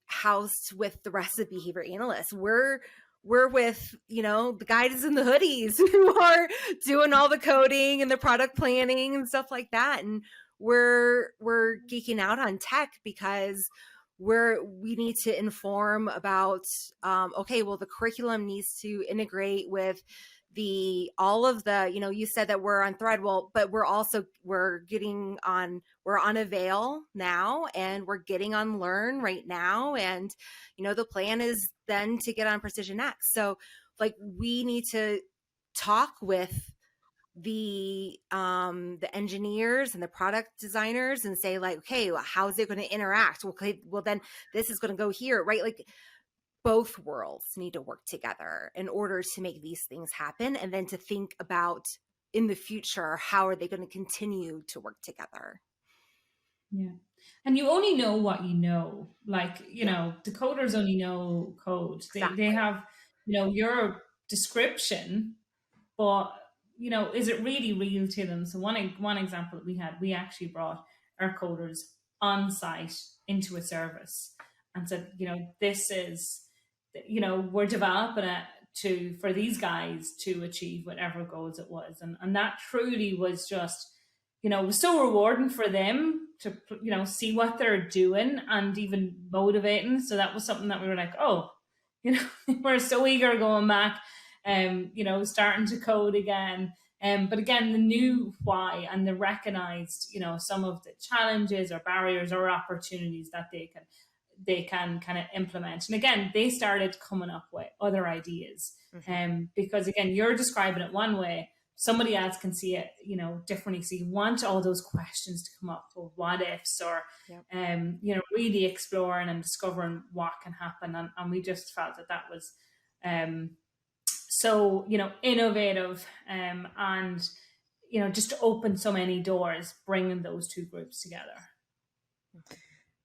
housed with the rest of the behavior analysts. We're with, you know, the guys in the hoodies who are doing all the coding and the product planning and stuff like that. And we're geeking out on tech, because we need to inform about, okay, well, the curriculum needs to integrate with all of the, you know, you said that we're on Thread, well, but we're on Avail now, and we're getting on Learn right now. And, you know, the plan is then to get on Precision X. So, like, we need to talk with the engineers and the product designers and say, like, okay, well, how is it going to interact? Well, then this is going to go here, right? Like, both worlds need to work together in order to make these things happen, and then to think about, in the future, how are they going to continue to work together? Yeah. And you only know what you know. Like, you know, the coders only know code. They have, you know, your description, but, you know, is it really real to them? So one example that we actually brought our coders on site into a service and said, you know, this is, you know, we're developing it for these guys to achieve whatever goals it was. And that truly was just it was so rewarding for them to, see what they're doing and even motivating. So that was something that we were like, oh, we're so eager going back, starting to code again. But again, the new why and the recognized, some of the challenges or barriers or opportunities that they can kind of implement. And again, they started coming up with other ideas. Because again, you're describing it one way, somebody else can see it, differently. So you want all those questions to come up, or what ifs, or, really exploring and discovering what can happen. And we just felt that was so, innovative, and, just to open so many doors, bringing those two groups together.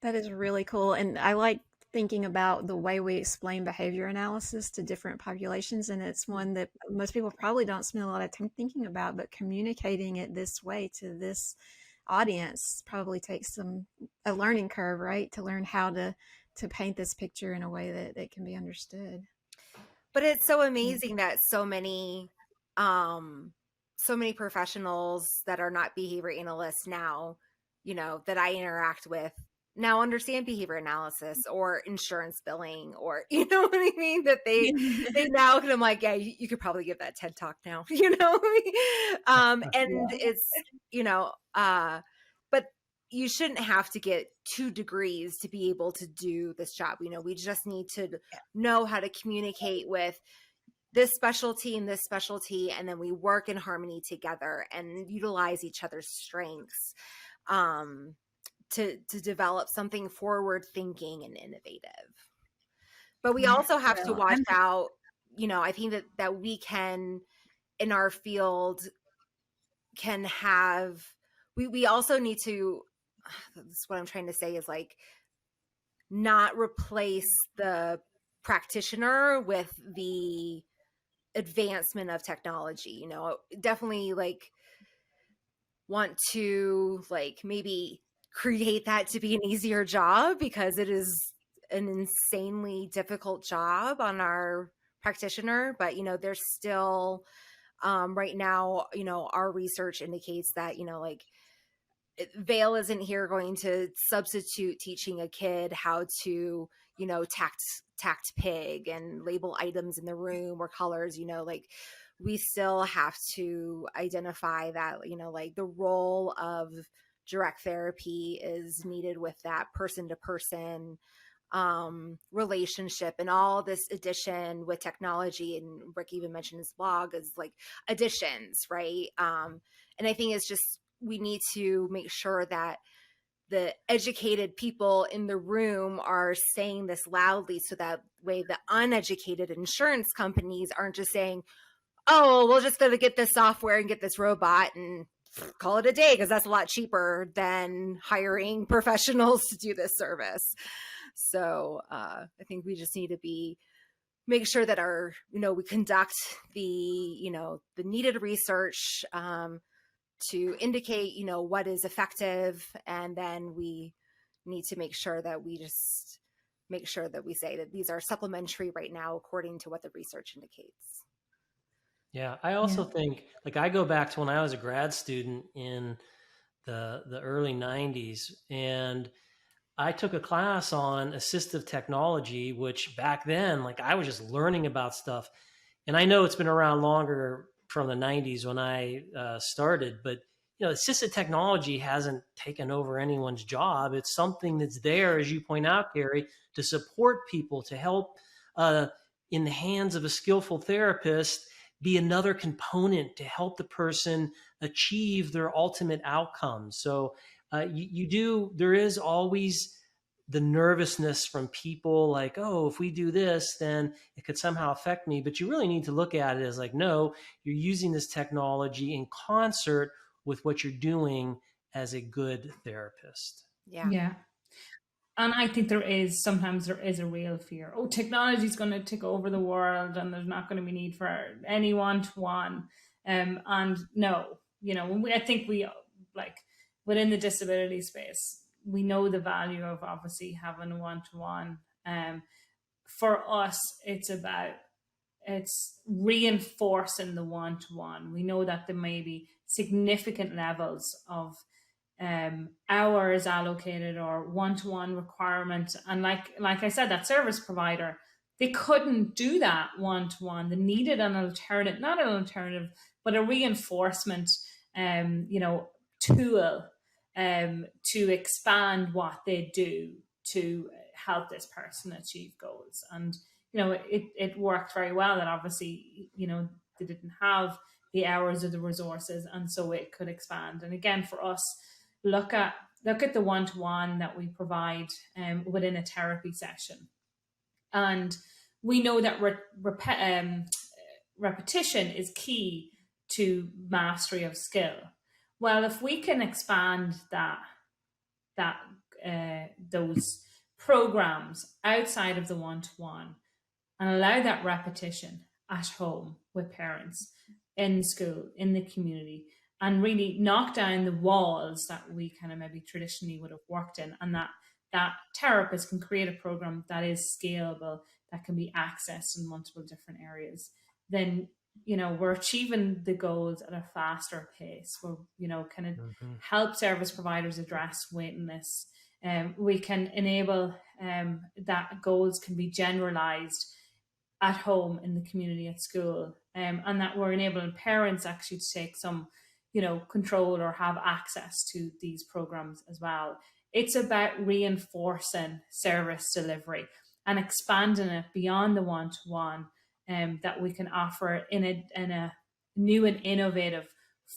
That is really cool. And I like thinking about the way we explain behavior analysis to different populations. And it's one that most people probably don't spend a lot of time thinking about, but communicating it this way to this audience probably takes a learning curve, right? To learn how to paint this picture in a way that can be understood. But it's so amazing that so many professionals that are not behavior analysts now, that I interact with, now understand behavior analysis or insurance billing, or, you know what I mean? That they now, and I'm like, yeah, you could probably give that TED talk now, and it's, but you shouldn't have to get 2 degrees to be able to do this job. We just need to know how to communicate with this specialty and this specialty, and then we work in harmony together and utilize each other's strengths to develop something forward thinking and innovative. But we also have to watch out, I think that we can, in our field, can have, we also need to, this is what I'm trying to say, is like not replace the practitioner with the advancement of technology. Definitely like want to like maybe create that to be an easier job, because it is an insanely difficult job on our practitioner. But there's still right now, our research indicates that like Avail isn't here going to substitute teaching a kid how to tact pig and label items in the room or colors. Like we still have to identify that like the role of direct therapy is needed with that person to person relationship, and all this addition with technology. And Rick even mentioned his blog is like additions, right? And I think it's just, we need to make sure that the educated people in the room are saying this loudly, so that way the uneducated insurance companies aren't just saying, oh, we're just going to get this software and get this robot and call it a day, because that's a lot cheaper than hiring professionals to do this service. So I think we just need to make sure that we conduct the needed research to indicate, what is effective. And then we need to make sure that we say that these are supplementary right now, according to what the research indicates. Yeah, I also think, like, I go back to when I was a grad student in the early 90s, and I took a class on assistive technology, which back then, like, I was just learning about stuff. And I know it's been around longer from the 90s when I started, but assistive technology hasn't taken over anyone's job. It's something that's there, as you point out, Kerri, to support people, to help in the hands of a skillful therapist, be another component to help the person achieve their ultimate outcome. So there is always the nervousness from people like, oh, if we do this, then it could somehow affect me. But you really need to look at it as like, no, you're using this technology in concert with what you're doing as a good therapist. Yeah. And I think sometimes there is a real fear. Oh, technology is going to take over the world and there's not going to be need for any one-to-one. And no, I think we, like, within the disability space, we know the value of obviously having a one-to-one. For us, it's reinforcing the one-to-one. We know that there may be significant levels of hours allocated or one-to-one requirement. And like I said, that service provider, they couldn't do that one-to-one. They needed an alternative, not an alternative, but a reinforcement, tool to expand what they do to help this person achieve goals. And, it worked very well. And obviously, they didn't have the hours or the resources, and so it could expand. And again, for us, look at the one-to-one that we provide within a therapy session. And we know that repetition is key to mastery of skill. Well, if we can expand those programs outside of the one-to-one and allow that repetition at home with parents, in school, in the community, and really knock down the walls that we kind of maybe traditionally would have worked in, and that therapist can create a program that is scalable, that can be accessed in multiple different areas, then we're achieving the goals at a faster pace. We're kind of help service providers address waiting lists. We can enable that goals can be generalized at home, in the community, at school, and that we're enabling parents actually to take some control or have access to these programs as well. It's about reinforcing service delivery and expanding it beyond the one-to-one that we can offer in a new and innovative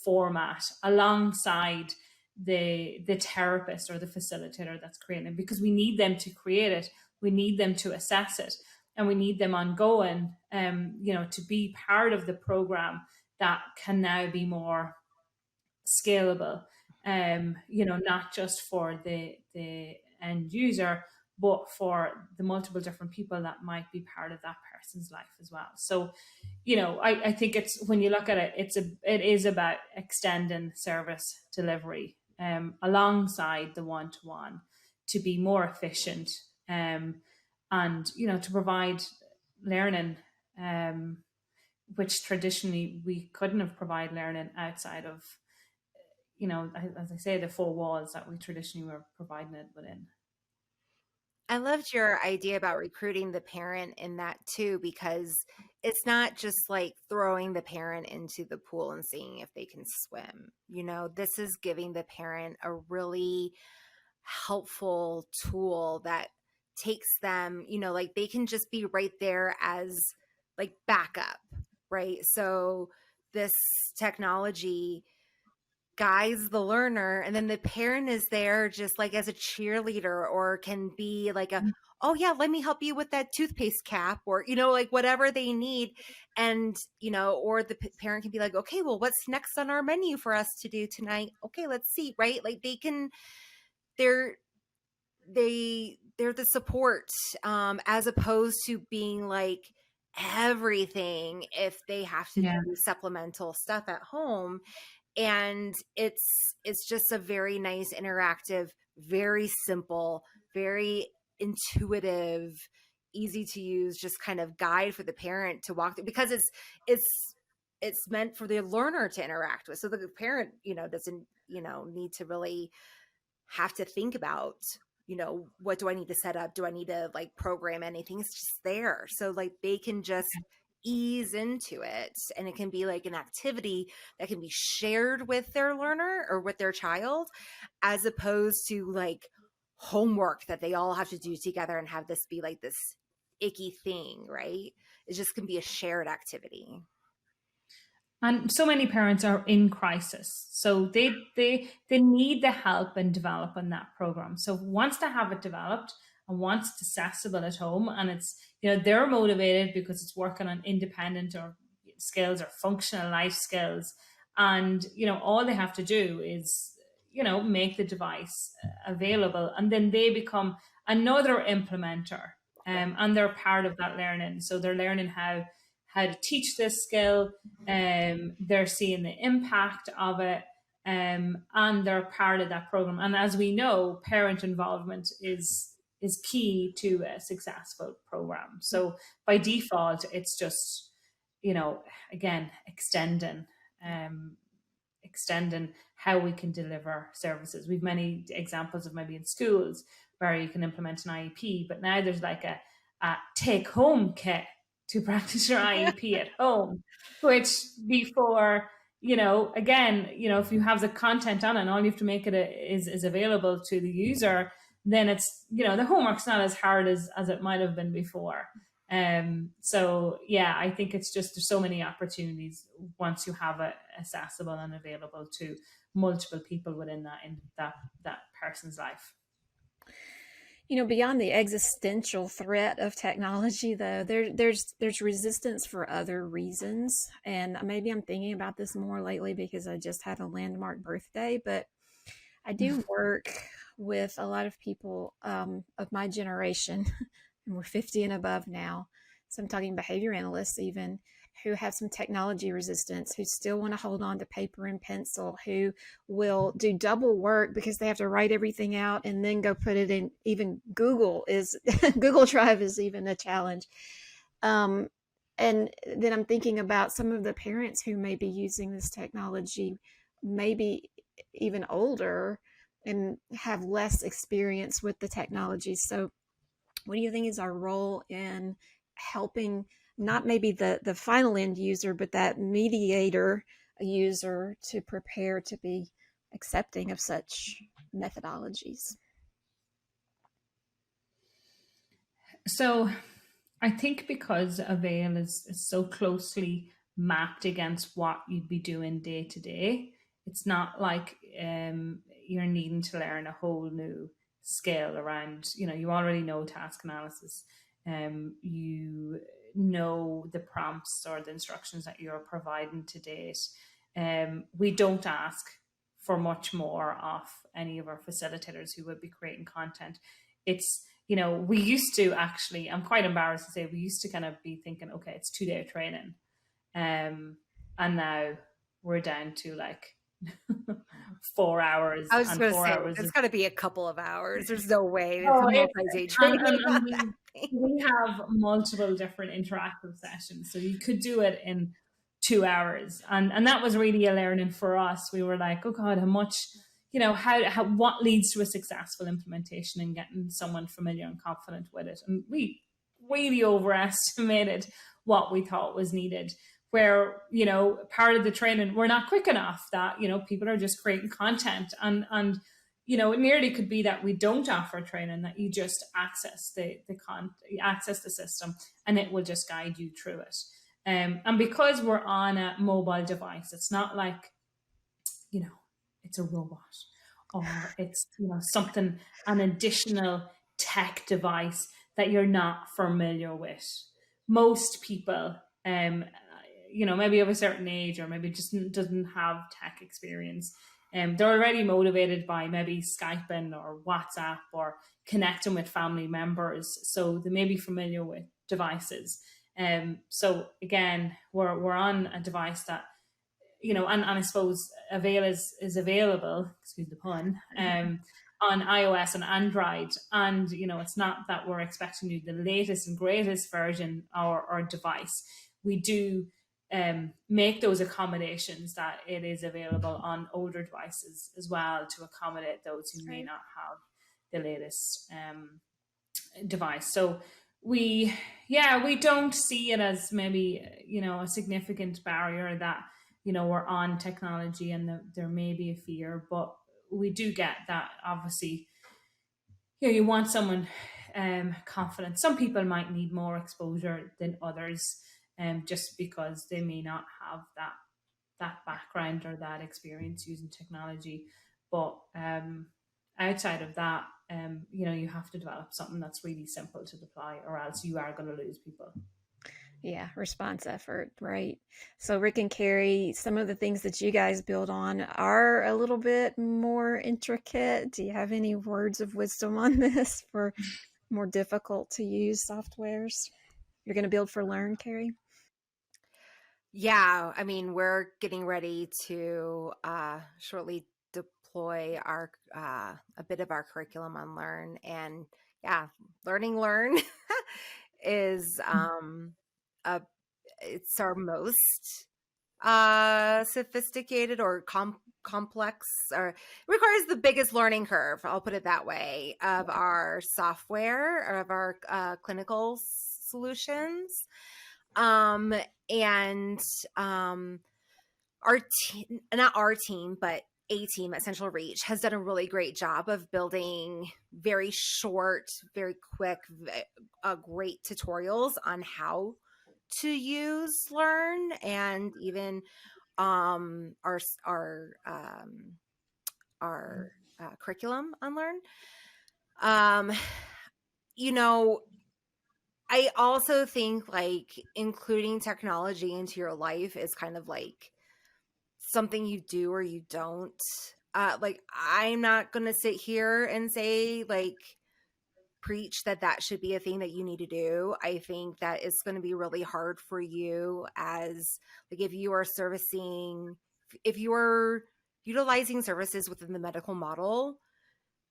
format alongside the therapist or the facilitator that's creating it, because we need them to create it, we need them to assess it, and we need them ongoing, to be part of the program that can now be more scalable, not just for the end user, but for the multiple different people that might be part of that person's life as well. So, I think it's, when you look at it, it is about extending service delivery alongside the one-to-one to be more efficient, and to provide learning, which traditionally we couldn't have provided learning outside of, as I say, the four walls that we traditionally were providing it within. I loved your idea about recruiting the parent in that too, because it's not just like throwing the parent into the pool and seeing if they can swim. This is giving the parent a really helpful tool that takes them, like they can just be right there as like backup, right? So this technology guides the learner, and then the parent is there just like as a cheerleader, or can be like oh yeah, let me help you with that toothpaste cap, or like whatever they need. And or the parent can be like, okay, well, what's next on our menu for us to do tonight? Okay, let's see, right? Like they're the support, as opposed to being like everything if they have to do supplemental stuff at home. And it's just a very nice, interactive, very simple, very intuitive, easy to use, just kind of guide for the parent to walk through, because it's meant for the learner to interact with. So the parent, doesn't, need to really have to think about, what do I need to set up? Do I need to like program anything? It's just there. So like they can just ease into it, and it can be like an activity that can be shared with their learner or with their child, as opposed to like homework that they all have to do together and have this be like this icky thing, right? It just can be a shared activity. And so many parents are in crisis, so they need the help in developing that program. So once they have it developed and once it's accessible at home, and it's they're motivated because it's working on independent or skills or functional life skills, and all they have to do is make the device available, and then they become another implementer, and they're part of that learning. So they're learning how to teach this skill, they're seeing the impact of it, and they're part of that program. And as we know, parent involvement is key to a successful program. So by default, it's just, again, extending extending how we can deliver services. We've many examples of maybe in schools where you can implement an IEP, but now there's like a take-home kit to practice your IEP at home, which before, again, if you have the content on it and all you have to make it is available to the user, then it's, the homework's not as hard as it might have been before. So yeah, I think it's just, there's so many opportunities once you have it accessible and available to multiple people within that person's life. Beyond the existential threat of technology, though, there's resistance for other reasons. And maybe I'm thinking about this more lately because I just had a landmark birthday, but I do work with a lot of people of my generation, and we're 50 and above now. So I'm talking behavior analysts even, who have some technology resistance, who still want to hold on to paper and pencil, who will do double work because they have to write everything out and then go put it in. Even Google Drive is even a challenge. And then I'm thinking about some of the parents who may be using this technology, maybe even older, and have less experience with the technology. So what do you think is our role in helping not maybe the final end user, but that mediator user to prepare to be accepting of such methodologies? So I think because Avail is so closely mapped against what you'd be doing day to day, it's not like you're needing to learn a whole new skill around, you already know task analysis. You know the prompts or the instructions that you're providing to date. We don't ask for much more of any of our facilitators who would be creating content. It's, we used to actually, I'm quite embarrassed to say, we used to kind of be thinking, okay, it's 2-day training. And now we're down to like 4 hours. I was just going to say, hours. It's got to be a couple of hours. There's no way. It's multi-day training. We have multiple different interactive sessions. So you could do it in 2 hours. And that was really a learning for us. We were like, oh God, how much, what leads to a successful implementation and getting someone familiar and confident with it. And we really overestimated what we thought was needed, where, part of the training, we're not quick enough, that, people are just creating content and it nearly could be that we don't offer training, that you just access the system and it will just guide you through it. And because we're on a mobile device, it's not like, it's a robot or it's, something, an additional tech device that you're not familiar with. Most people, maybe of a certain age or maybe just doesn't have tech experience. They're already motivated by maybe Skyping or WhatsApp or connecting with family members. So they may be familiar with devices. So again, we're on a device that, and I suppose Avail is available, excuse the pun, on iOS and Android. And, it's not that we're expecting you the latest and greatest version or device. We do make those accommodations that it is available on older devices as well, to accommodate those who may not have the latest device. So we don't see it as maybe, a significant barrier that, we're on technology and there may be a fear, but we do get that obviously, you want someone confident. Some people might need more exposure than others, just because they may not have that background or that experience using technology. But outside of that, you have to develop something that's really simple to deploy, or else you are going to lose people. Yeah, response effort, right? So Rick and Kerri, some of the things that you guys build on are a little bit more intricate. Do you have any words of wisdom on this for more difficult to use softwares? You're going to build for Learn, Kerri? Yeah, I mean, we're getting ready to shortly deploy our a bit of our curriculum on Learn, and yeah, Learn is it's our most sophisticated or complex, or requires the biggest learning curve, I'll put it that way, of our software, or of our clinical solutions. And our team, not our team, but a team at CentralReach has done a really great job of building very short, very quick, great tutorials on how to use Learn, and even our curriculum on Learn. You know, I also think like including technology into your life is kind of like something you do or you don't. Like, I'm not going to sit here and say like preach that should be a thing that you need to do. I think that it's going to be really hard for you, as like if you are utilizing services within the medical model,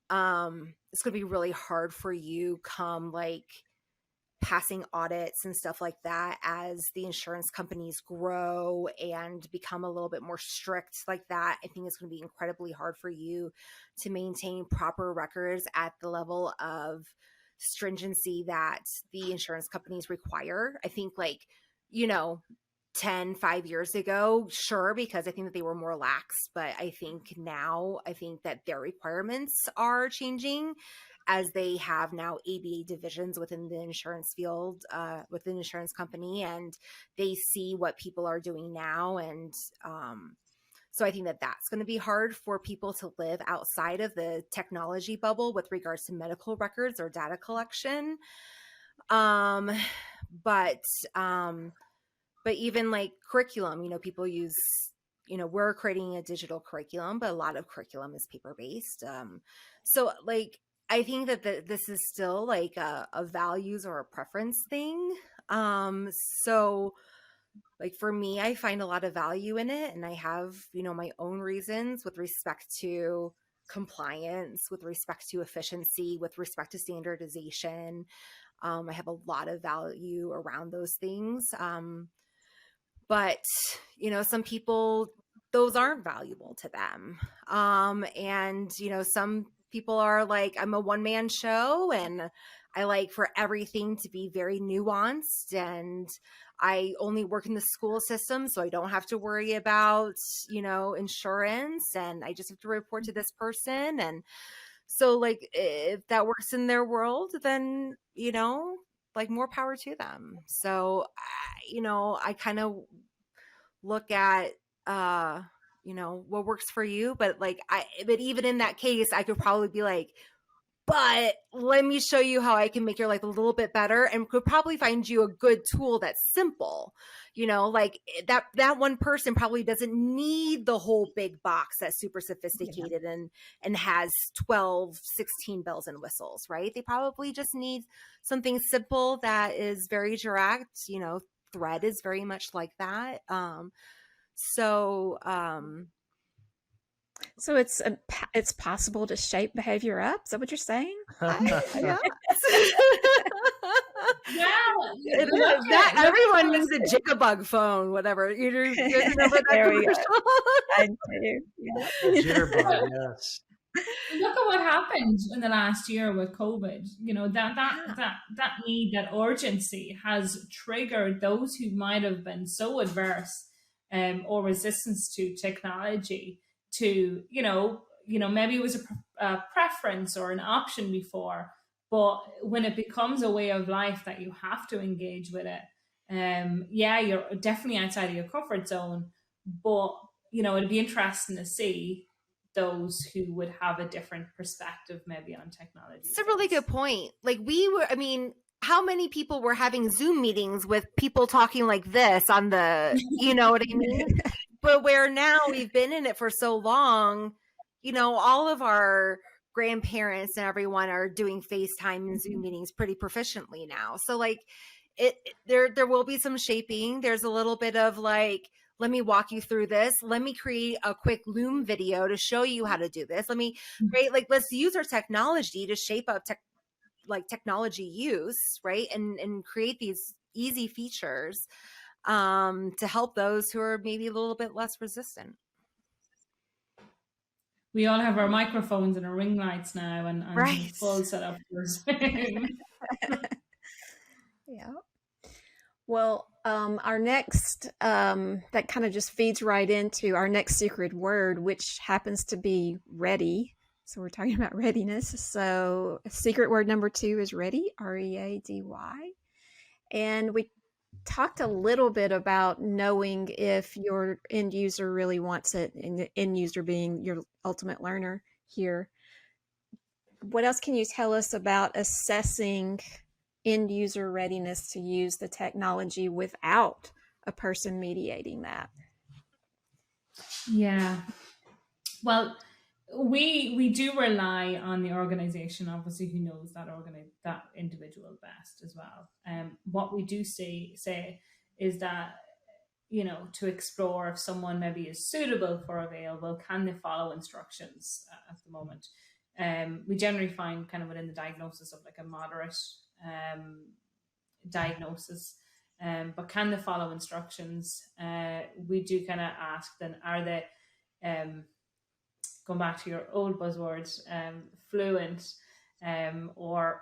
it's going to be really hard for you come like passing audits and stuff like that as the insurance companies grow and become a little bit more strict like that. I think it's going to be incredibly hard for you to maintain proper records at the level of stringency that the insurance companies require. I think like, 5 years ago, sure, because I think that they were more lax, but I think now, I think that their requirements are changing, as they have now ABA divisions within the insurance field, within the insurance company, and they see what people are doing now. And so I think that that's going to be hard for people to live outside of the technology bubble with regards to medical records or data collection. But even like curriculum, people use, we're creating a digital curriculum, but a lot of curriculum is paper-based. So like, I think that this is still like a values or a preference thing. So like for me, I find a lot of value in it, and I have, my own reasons with respect to compliance, with respect to efficiency, with respect to standardization. I have a lot of value around those things. But, some people, those aren't valuable to them. And, some people are like, I'm a one-man show, and I like for everything to be very nuanced, and I only work in the school system, so I don't have to worry about, insurance, and I just have to report to this person. And so like, if that works in their world, then, like more power to them. So, I kind of look at, what works for you, but even in that case, I could probably be like, but let me show you how I can make your life a little bit better, and could probably find you a good tool that's simple. Like that one person probably doesn't need the whole big box that's super sophisticated and has 12, 16 bells and whistles, right? They probably just need something simple that is very direct. Thread is very much like that. So it's possible to shape behavior up. Is that what you're saying? Yeah. It is. That everyone needs a jitterbug phone, whatever. You remember that commercial? I do. Yeah. Jitterbug, yes. Look at what happened in the last year with COVID. That need, that urgency has triggered those who might have been so adverse or resistance to technology to, maybe it was a preference or an option before, but when it becomes a way of life that you have to engage with it, you're definitely outside of your comfort zone, but, it'd be interesting to see those who would have a different perspective maybe on technology. It's a really good point. Like how many people were having Zoom meetings with people talking like this on the, you know what I mean? But where now we've been in it for so long, all of our grandparents and everyone are doing FaceTime and Zoom meetings pretty proficiently now. So like there will be some shaping. There's a little bit of like, let me walk you through this. Let me create a quick Loom video to show you how to do this. Let me create, let's use our technology to shape up technology use, right? And create these easy features to help those who are maybe a little bit less resistant. We all have our microphones and our ring lights now, and Right. full setup for Zoom. Yeah. Well, our next, that kind of just feeds right into our next secret word, which happens to be ready. So we're talking about readiness. So secret word number 2 is ready, READY. And we talked a little bit about knowing if your end user really wants it, and the end user being your ultimate learner here. What else can you tell us about assessing end user readiness to use the technology without a person mediating that? Yeah. Well, we do rely on the organization, obviously, who knows that individual best as well. What we do say is that, to explore if someone maybe is suitable for Avail, well, can they follow instructions at the moment? We generally find kind of within the diagnosis of like a moderate diagnosis, but can they follow instructions? We do kind of ask then, are they, going back to your old buzzwords, fluent, or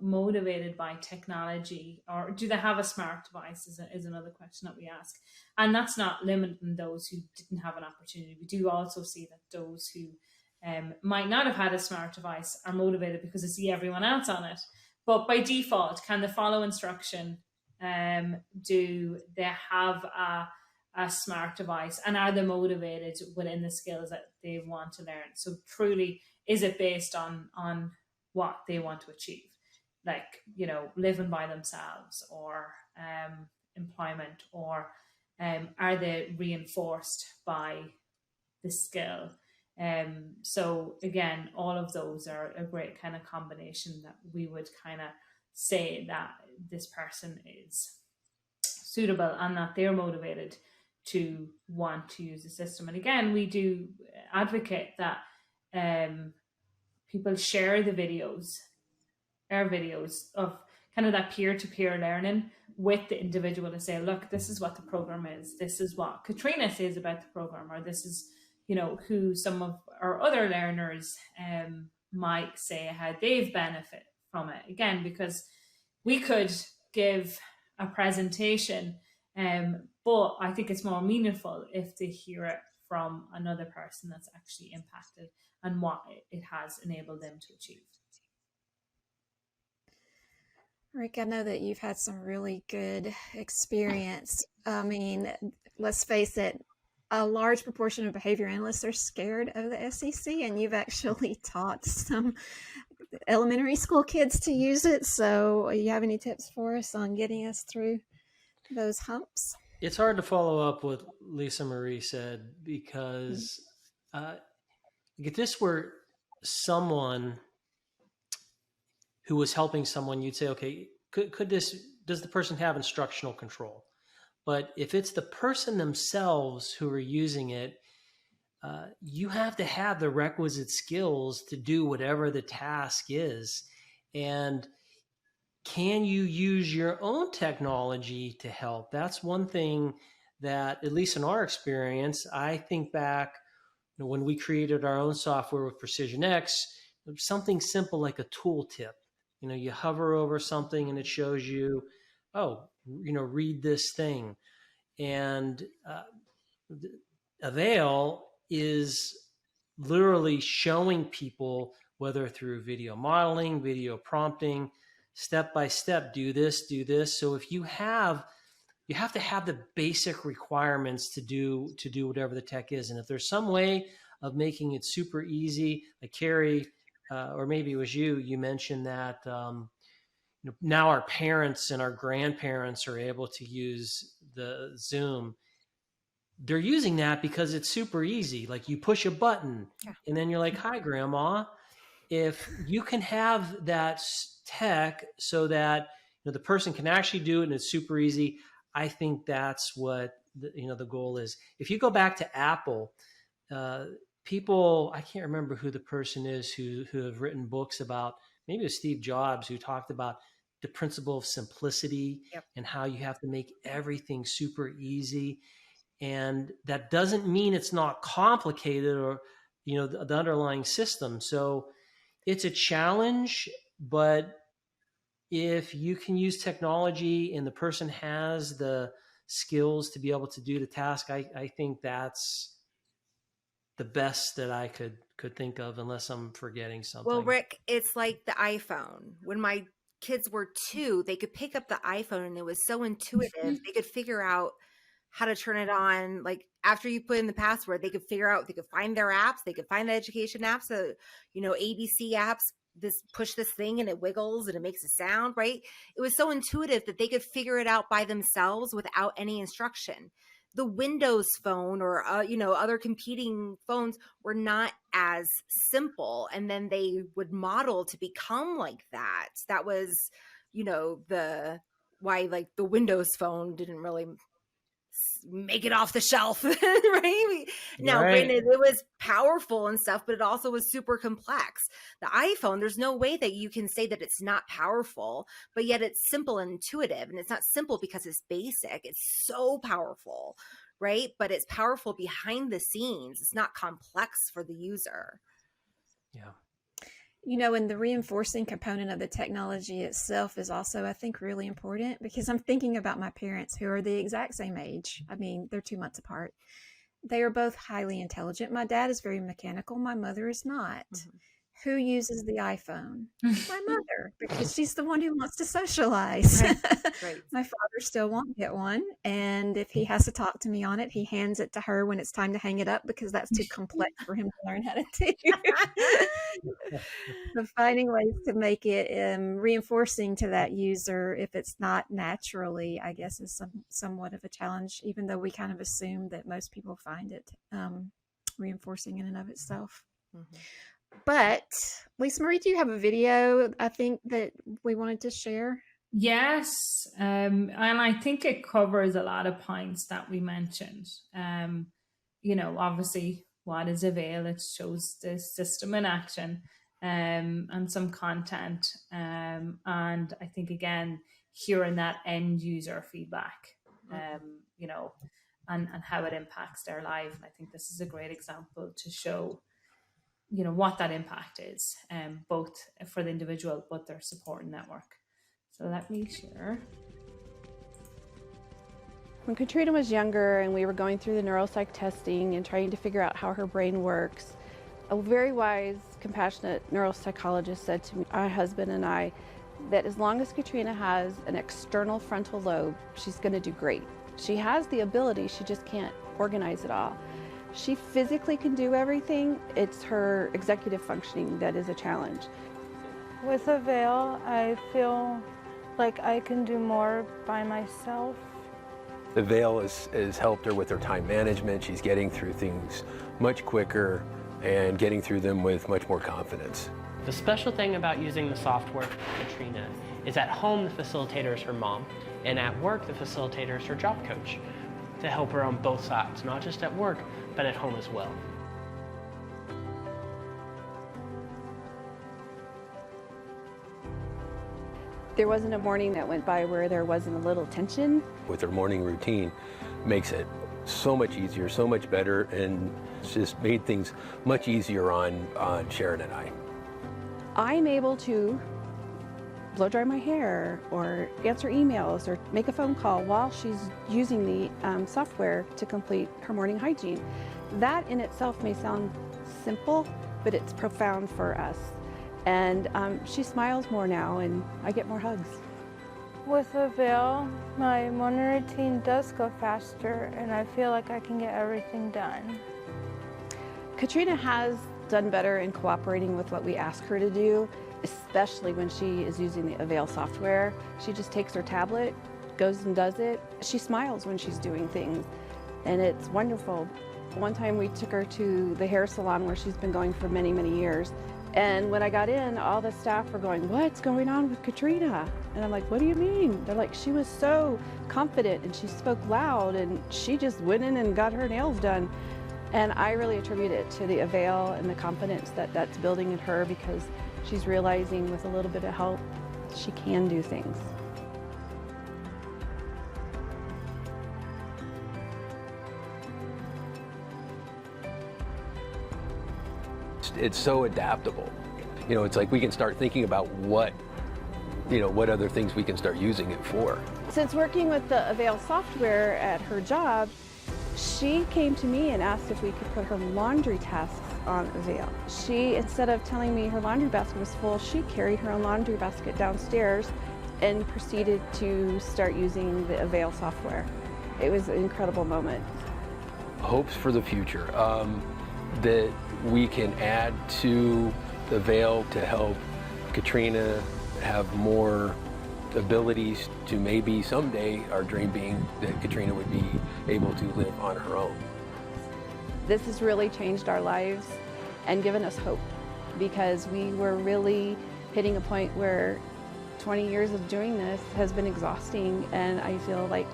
motivated by technology, or do they have a smart device is another question that we ask. And that's not limiting those who didn't have an opportunity. We do also see that those who might not have had a smart device are motivated because they see everyone else on it. But by default, can they follow instruction? Do they have a smart device, and are they motivated within the skills that they want to learn? So truly, is it based on what they want to achieve, like living by themselves, or employment, or are they reinforced by the skill? So again, all of those are a great kind of combination that we would kind of say that this person is suitable and that they're motivated to want to use the system. And again, we do advocate that people share our videos of kind of that peer-to-peer learning with the individual to say, look, this is what the program is. This is what Katrina says about the program, or this is, who some of our other learners might say how they've benefited from it. Again, because we could give a presentation, but I think it's more meaningful if they hear it from another person that's actually impacted and what it has enabled them to achieve. Rick, I know that you've had some really good experience. I mean, let's face it, a large proportion of behavior analysts are scared of the SEC, and you've actually taught some elementary school kids to use it. So you have any tips for us on getting us through those humps? It's hard to follow up what Lisa Marie said, because if this were someone who was helping someone, you'd say, okay, does the person have instructional control? But if it's the person themselves who are using it, you have to have the requisite skills to do whatever the task is. And can you use your own technology to help? That's one thing that, at least in our experience, I think back when we created our own software with Precision X, something simple like a tooltip. You hover over something and it shows you, read this thing. And Avail is literally showing people, whether through video modeling, video prompting, step by step, do this. So if you have to have the basic requirements to do whatever the tech is. And if there's some way of making it super easy, like Kerri, or maybe it was you mentioned that now our parents and our grandparents are able to use the Zoom. They're using that because it's super easy. Like, you push a button and then you're like, hi, Grandma. If you can have that tech so that the person can actually do it and it's super easy, I think that's what the goal is. If you go back to Apple, people, I can't remember who the person is who have written books about, maybe it was Steve Jobs, who talked about the principle of simplicity and how you have to make everything super easy. And that doesn't mean it's not complicated, or the underlying system. So it's a challenge, but if you can use technology and the person has the skills to be able to do the task, I think that's the best that I could think of, unless I'm forgetting something. Well, Rick, it's like the iPhone. When my kids were 2, they could pick up the iPhone and it was so intuitive. They could figure out how to turn it on. Like after you put in the password, they could find their apps. They could find the education apps, ABC apps, push this thing and it wiggles and it makes a sound, right? It was so intuitive that they could figure it out by themselves without any instruction. The Windows phone or, other competing phones were not as simple. And then they would model to become like that. That was, why like the Windows phone didn't really make it off the shelf, right? Now, granted, it was powerful and stuff, but it also was super complex. The iPhone, there's no way that you can say that it's not powerful, but yet it's simple and intuitive. And it's not simple because it's basic. It's so powerful, right? But it's powerful behind the scenes. It's not complex for the user. Yeah. And the reinforcing component of the technology itself is also, I think, really important, because I'm thinking about my parents who are the exact same age. I mean, they're 2 months apart. They are both highly intelligent. My dad is very mechanical. My mother is not. Mm-hmm. Who uses the iPhone? My mother, because she's the one who wants to socialize. Right. My father still won't get one. And if he has to talk to me on it, he hands it to her when it's time to hang it up, because that's too complex for him to learn how to do. So finding ways to make it reinforcing to that user, if it's not naturally, I guess, is somewhat of a challenge, even though we kind of assume that most people find it reinforcing in and of itself. Mm-hmm. But Lisa Marie, do you have a video, I think, that we wanted to share? Yes. And I think it covers a lot of points that we mentioned. Obviously, what is Avail? It shows the system in action and some content. And I think, again, hearing that end user feedback, and how it impacts their life. And I think this is a great example to show what that impact is, both for the individual, but their support network. So let me share. When Katrina was younger and we were going through the neuropsych testing and trying to figure out how her brain works, a very wise, compassionate neuropsychologist said to my husband and I that as long as Katrina has an external frontal lobe, she's going to do great. She has the ability, she just can't organize it all. She physically can do everything. It's her executive functioning that is a challenge. With Avail, I feel like I can do more by myself. Avail has helped her with her time management. She's getting through things much quicker and getting through them with much more confidence. The special thing about using the software for Katrina is at home the facilitator is her mom, and at work the facilitator is her job coach, to help her on both sides, not just at work, but at home as well. There wasn't a morning that went by where there wasn't a little tension. With her morning routine, makes it so much easier, so much better, and it's just made things much easier on Sharon and I. I'm able to blow dry my hair or answer emails or make a phone call while she's using the software to complete her morning hygiene. That in itself may sound simple, but it's profound for us. And she smiles more now and I get more hugs. With Avail, my morning routine does go faster and I feel like I can get everything done. Katrina has done better in cooperating with what we ask her to do, especially when she is using the Avail software. She just takes her tablet, goes and does it. She smiles when she's doing things, and it's wonderful. One time we took her to the hair salon where she's been going for many, many years. And when I got in, all the staff were going, "What's going on with Katrina?" And I'm like, "What do you mean?" They're like, "She was so confident and she spoke loud and she just went in and got her nails done." And I really attribute it to the Avail and the confidence that that's building in her, because she's realizing with a little bit of help, she can do things. it's so adaptable. It's like we can start thinking about what other things we can start using it for. Since working with the Avail software at her job, she came to me and asked if we could put her laundry tasks on Avail. She, instead of telling me her laundry basket was full, she carried her own laundry basket downstairs and proceeded to start using the Avail software. It was an incredible moment. Hopes for the future, that we can add to Avail to help Katrina have more abilities to maybe someday, our dream being that Katrina would be able to live on her own. This has really changed our lives and given us hope, because we were really hitting a point where 20 years of doing this has been exhausting, and I feel like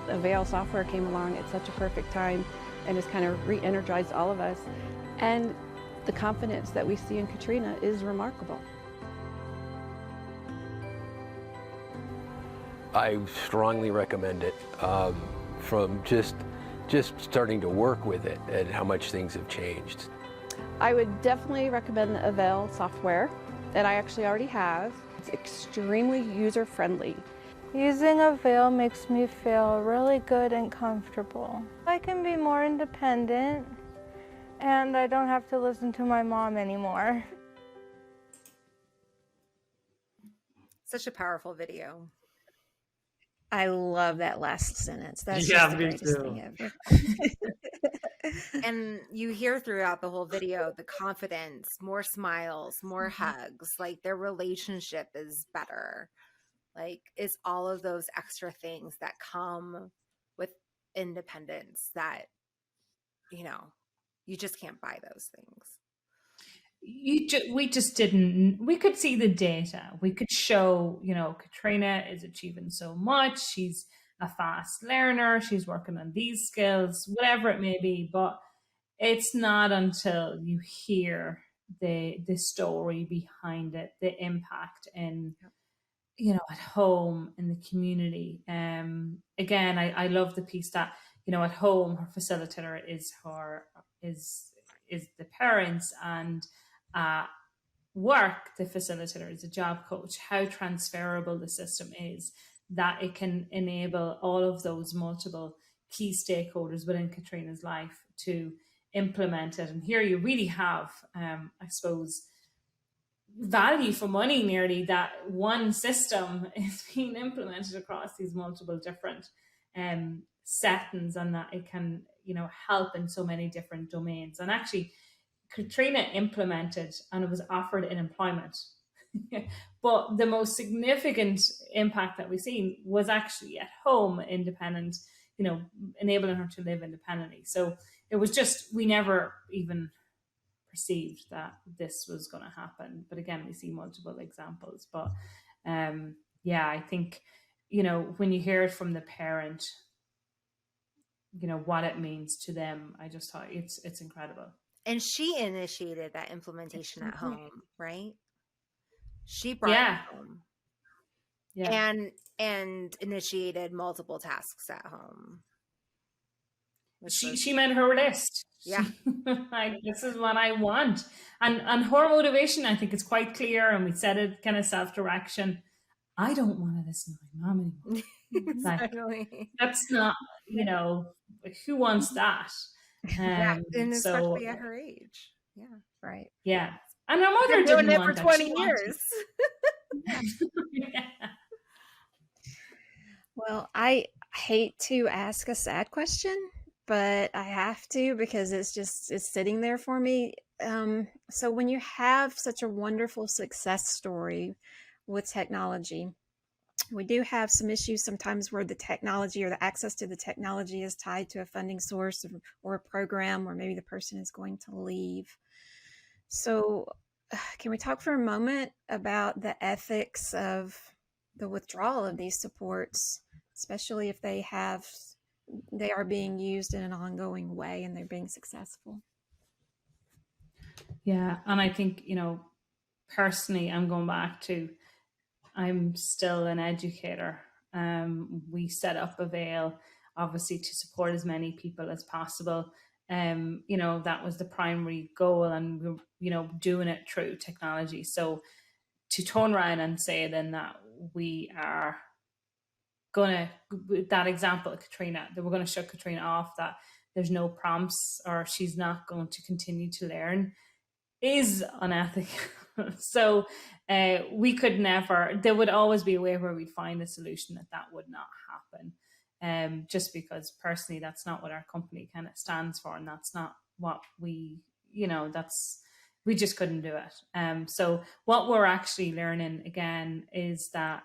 Avail software came along at such a perfect time and has kind of re-energized all of us. And the confidence that we see in Katrina is remarkable. I strongly recommend it, from just starting to work with it and how much things have changed. I would definitely recommend the Avail software, and I actually already have. It's extremely user-friendly. Using Avail makes me feel really good and comfortable. I can be more independent, and I don't have to listen to my mom anymore. Such a powerful video. I love that last sentence. That's Yeah, just the me greatest too. thing ever. And you hear throughout the whole video the confidence, more smiles, more hugs, like their relationship is better. Like, it's all of those extra things that come with independence that, you just can't buy those things. We just didn't. We could see the data. We could show, Katrina is achieving so much. She's a fast learner. She's working on these skills, whatever it may be. But it's not until you hear the story behind it, the impact in, at home, in the community. Again, I love the piece that, at home, her facilitator is the parents, and work, the facilitator is a job coach. How transferable the system is, that it can enable all of those multiple key stakeholders within Katrina's life to implement it. And here you really have, I suppose, value for money nearly, that one system is being implemented across these multiple different settings, and that it can, help in so many different domains. And actually, Katrina implemented and it was offered in employment. But the most significant impact that we've seen was actually at home, independent, enabling her to live independently. So it was just, we never even perceived that this was going to happen. But again, we see multiple examples. But I think, when you hear it from the parent, what it means to them, I just thought it's incredible. And she initiated that implementation at home, right? She brought it home. Yeah. And initiated multiple tasks at home. She made her list. Yeah. Like, this is what I want. And her motivation, I think, is quite clear, and we said it kind of self-direction. I don't want to listen to my mom anymore. Exactly. Like, that's not, who wants that? And especially at her age. Yeah. Right. Yeah. And her mother didn't it want for that. 20 years. Yeah. Well, I hate to ask a sad question, but I have to, because it's sitting there for me. So when you have such a wonderful success story with technology, we do have some issues sometimes where the technology or the access to the technology is tied to a funding source or a program, or maybe the person is going to leave. So can we talk for a moment about the ethics of the withdrawal of these supports, especially if they are being used in an ongoing way and they're being successful? Yeah. And I think, personally, I'm going back to, I'm still an educator. We set up Avail, obviously, to support as many people as possible. that was the primary goal, and we're, doing it through technology. So to turn around and say then that we are gonna, that example of Katrina, that we're going to shut Katrina off, that there's no prompts or she's not going to continue to learn, is unethical. So we could never, there would always be a way where we'd find a solution that would not happen. Just because personally, that's not what our company kind of stands for. And that's not what we, we just couldn't do it. So what we're actually learning again is that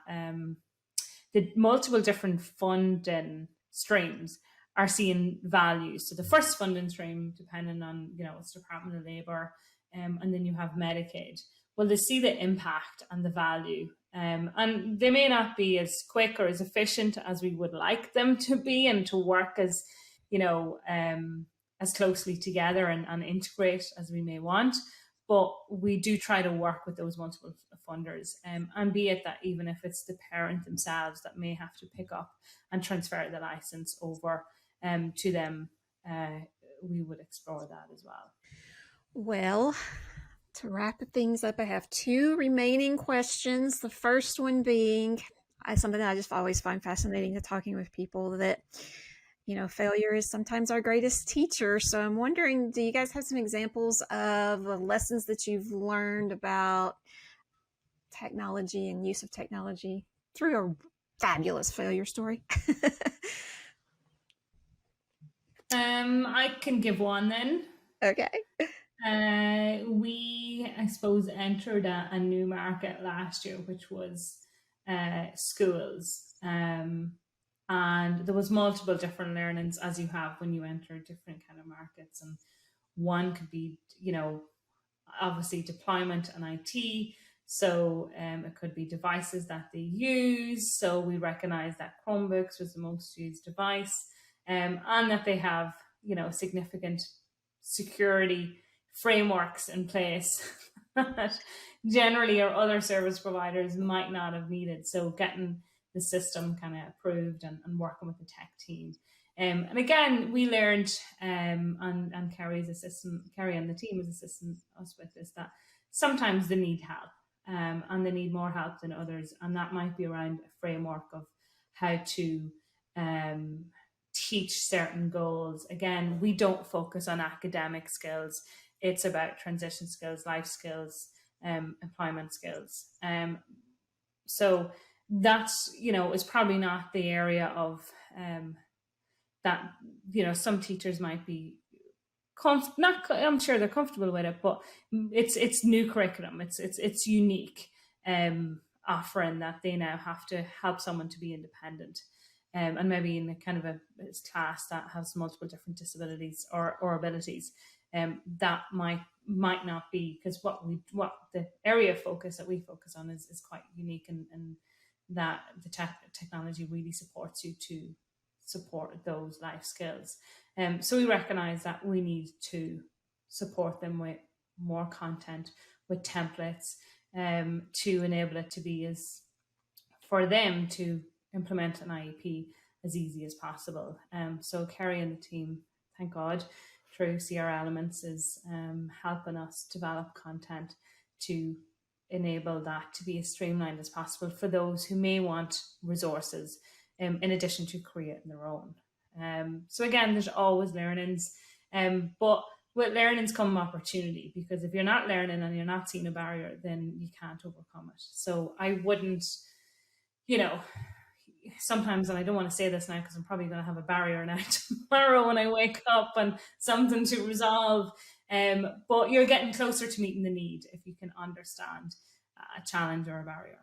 the multiple different funding streams are seeing value. So the first funding stream, depending on, it's Department of Labour, and then you have Medicaid. Well, they see the impact and the value. And they may not be as quick or as efficient as we would like them to be, and to work as, as closely together and integrate as we may want. But we do try to work with those multiple funders, and be it that even if it's the parent themselves that may have to pick up and transfer the license over to them, we would explore that as well. Well, to wrap things up, I have 2 remaining questions. The first one being something that I just always find fascinating to talking with people, that failure is sometimes our greatest teacher. So I'm wondering, do you guys have some examples of lessons that you've learned about technology and use of technology through a fabulous failure story? I can give one then. Okay. We, I suppose, entered a new market last year, which was schools. And there was multiple different learnings, as you have when you enter different kind of markets. And one could be, obviously deployment and IT. So it could be devices that they use. So we recognize that Chromebooks was the most used device, and that they have, significant security frameworks in place that generally our other service providers might not have needed. So getting the system kind of approved and working with the tech team. And again, we learned, and Kerri and the team is assisting us with this, that sometimes they need help, and they need more help than others. And that might be around a framework of how to teach certain goals. Again, we don't focus on academic skills. It's about transition skills, life skills, employment skills. So that's, is probably not the area of that, some teachers might be I'm sure they're comfortable with it, but it's new curriculum. It's unique offering that they now have to help someone to be independent. And maybe in a kind of a class that has multiple different disabilities or abilities, that might not be, because what the area of focus that we focus on is quite unique, and that the technology really supports you to support those life skills. So we recognize that we need to support them with more content, with templates, to enable it to be for them to implement an IEP as easy as possible. So Kerri and the team, thank God, through CR Elements is helping us develop content to enable that to be as streamlined as possible for those who may want resources in addition to creating their own. So again, there's always learnings, but with learnings come opportunity, because if you're not learning and you're not seeing a barrier, then you can't overcome it. So I wouldn't, sometimes, and I don't want to say this now because I'm probably going to have a barrier now tomorrow when I wake up and something to resolve, but you're getting closer to meeting the need if you can understand a challenge or a barrier.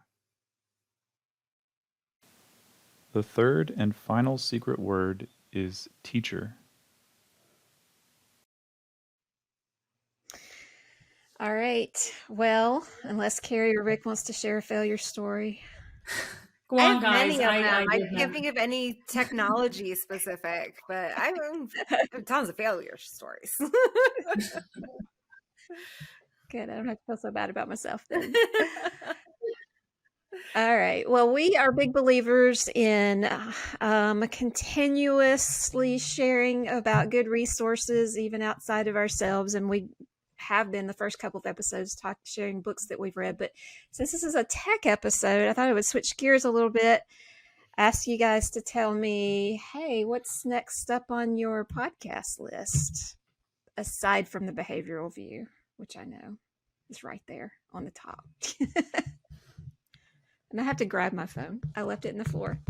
The third and final secret word is teacher. All right. Well, unless Kerri or Rick wants to share a failure story. Go on, guys. I can't think of any technology specific, but I have tons of failure stories. Good. I don't have to feel so bad about myself then. All right. Well, we are big believers in continuously sharing about good resources, even outside of ourselves. And we have been the first couple of episodes sharing books that we've read. But since this is a tech episode, I thought I would switch gears a little bit, ask you guys to tell me, hey, what's next up on your podcast list, aside from the behavioral view, which I know is right there on the top. And I have to grab my phone. I left it in the floor.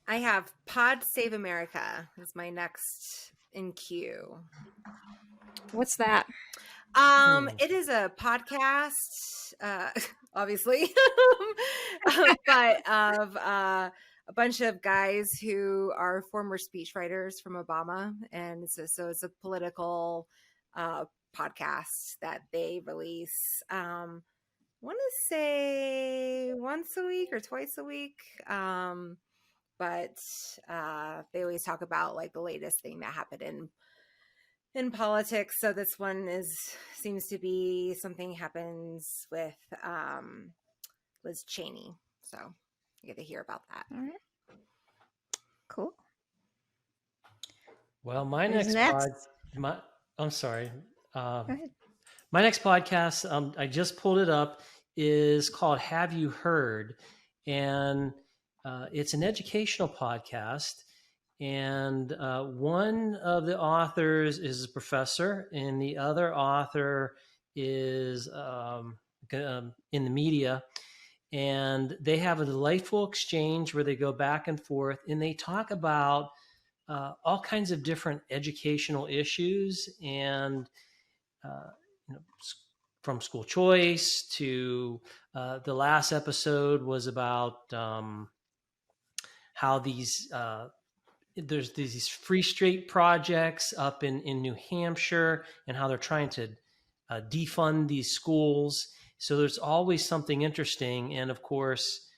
I have Pod Save America is my next in queue. What's that? It is a podcast, obviously, but of a bunch of guys who are former speechwriters from Obama, and so it's a political podcast that they release. I want to say once a week or twice a week, but they always talk about like the latest thing that happened in politics. So this one seems to be something happens with Liz Cheney. So you get to hear about that. All right. Cool. Well, my Who's next I'm sorry. Go ahead. My next podcast, I just pulled it up, is called Have You Heard? And it's an educational podcast. And one of the authors is a professor, and the other author is in the media. And they have a delightful exchange where they go back and forth, and they talk about all kinds of different educational issues, and from school choice to the last episode was about how there's these free state projects up in New Hampshire, and how they're trying to defund these schools. So there's always something interesting. And of course,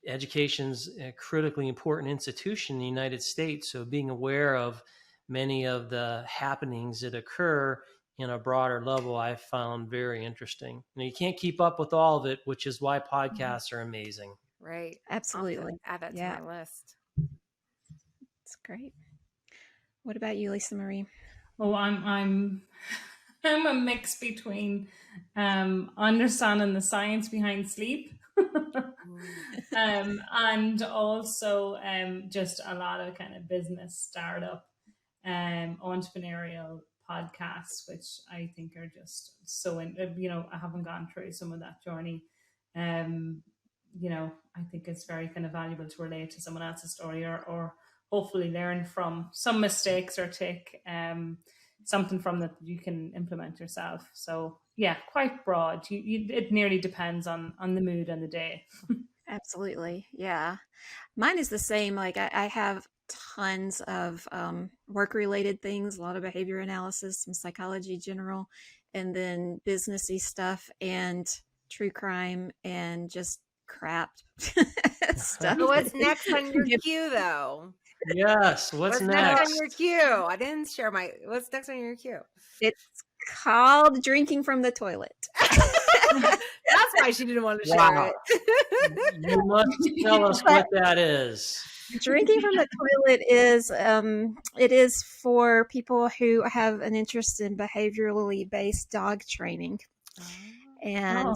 education's a critically important institution in the United States. So being aware of many of the happenings that occur in a broader level, I found very interesting. You can't keep up with all of it, which is why podcasts are amazing. Right. Absolutely. Add that to my list. That's great. What about you, Lisa Marie? Oh, I'm a mix between understanding the science behind sleep and also just a lot of kind of business startup entrepreneurial podcasts, which I think are just so I haven't gone through some of that journey. I think it's very kind of valuable to relate to someone else's story or hopefully learn from some mistakes or take something from that you can implement yourself. So yeah, quite broad. It nearly depends on the mood and the day. Absolutely. Yeah. Mine is the same. Like I have tons of work-related things, a lot of behavior analysis, some psychology general, and then businessy stuff and true crime and just crap stuff. But what's next on your queue, though? Yes. What's next on your queue? I didn't share what's next on your queue? It's called Drinking from the Toilet. That's why she didn't want to share it. You must tell us what that is. Drinking from the toilet is it is for people who have an interest in behaviorally based dog training. And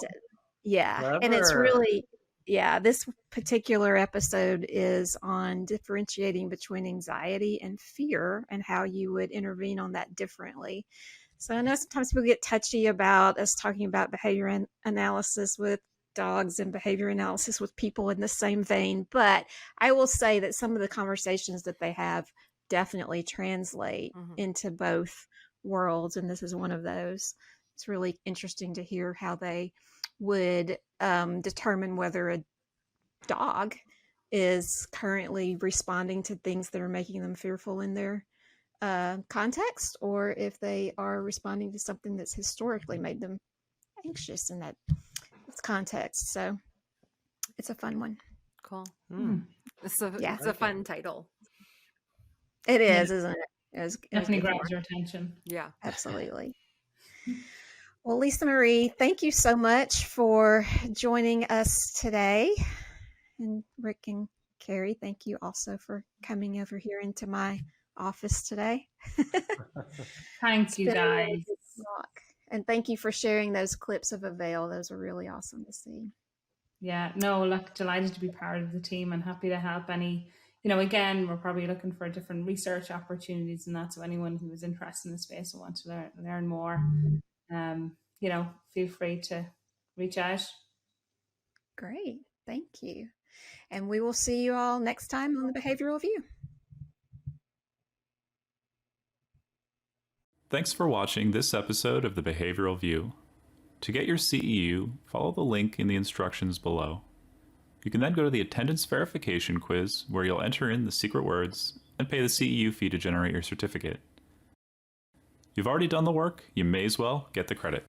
and it's really this particular episode is on differentiating between anxiety and fear and how you would intervene on that differently. So I know sometimes people get touchy about us talking about behavior analysis with dogs and behavior analysis with people in the same vein, but I will say that some of the conversations that they have definitely translate into both worlds, and this is one of those. It's really interesting to hear how they would determine whether a dog is currently responding to things that are making them fearful in their context, or if they are responding to something that's historically made them anxious in that context. So it's a fun one. Cool. It's a fun title. It is, isn't it? Definitely grabs your attention. Yeah, absolutely. Well, Lisa Marie, thank you so much for joining us today. And Rick and Kerri, thank you also for coming over here into my office today. Thanks, you guys. Really good talk. And thank you for sharing those clips of Avail. Those are really awesome to see. Yeah, no, look, delighted to be part of the team and happy to help any, again, we're probably looking for different research opportunities and that. So anyone who is interested in the space and want to learn more, feel free to reach out. Great. Thank you. And we will see you all next time on the Behavioral View. Thanks for watching this episode of the Behavioral View. To get your CEU, follow the link in the instructions below. You can then go to the attendance verification quiz where you'll enter in the secret words and pay the CEU fee to generate your certificate. You've already done the work, you may as well get the credit.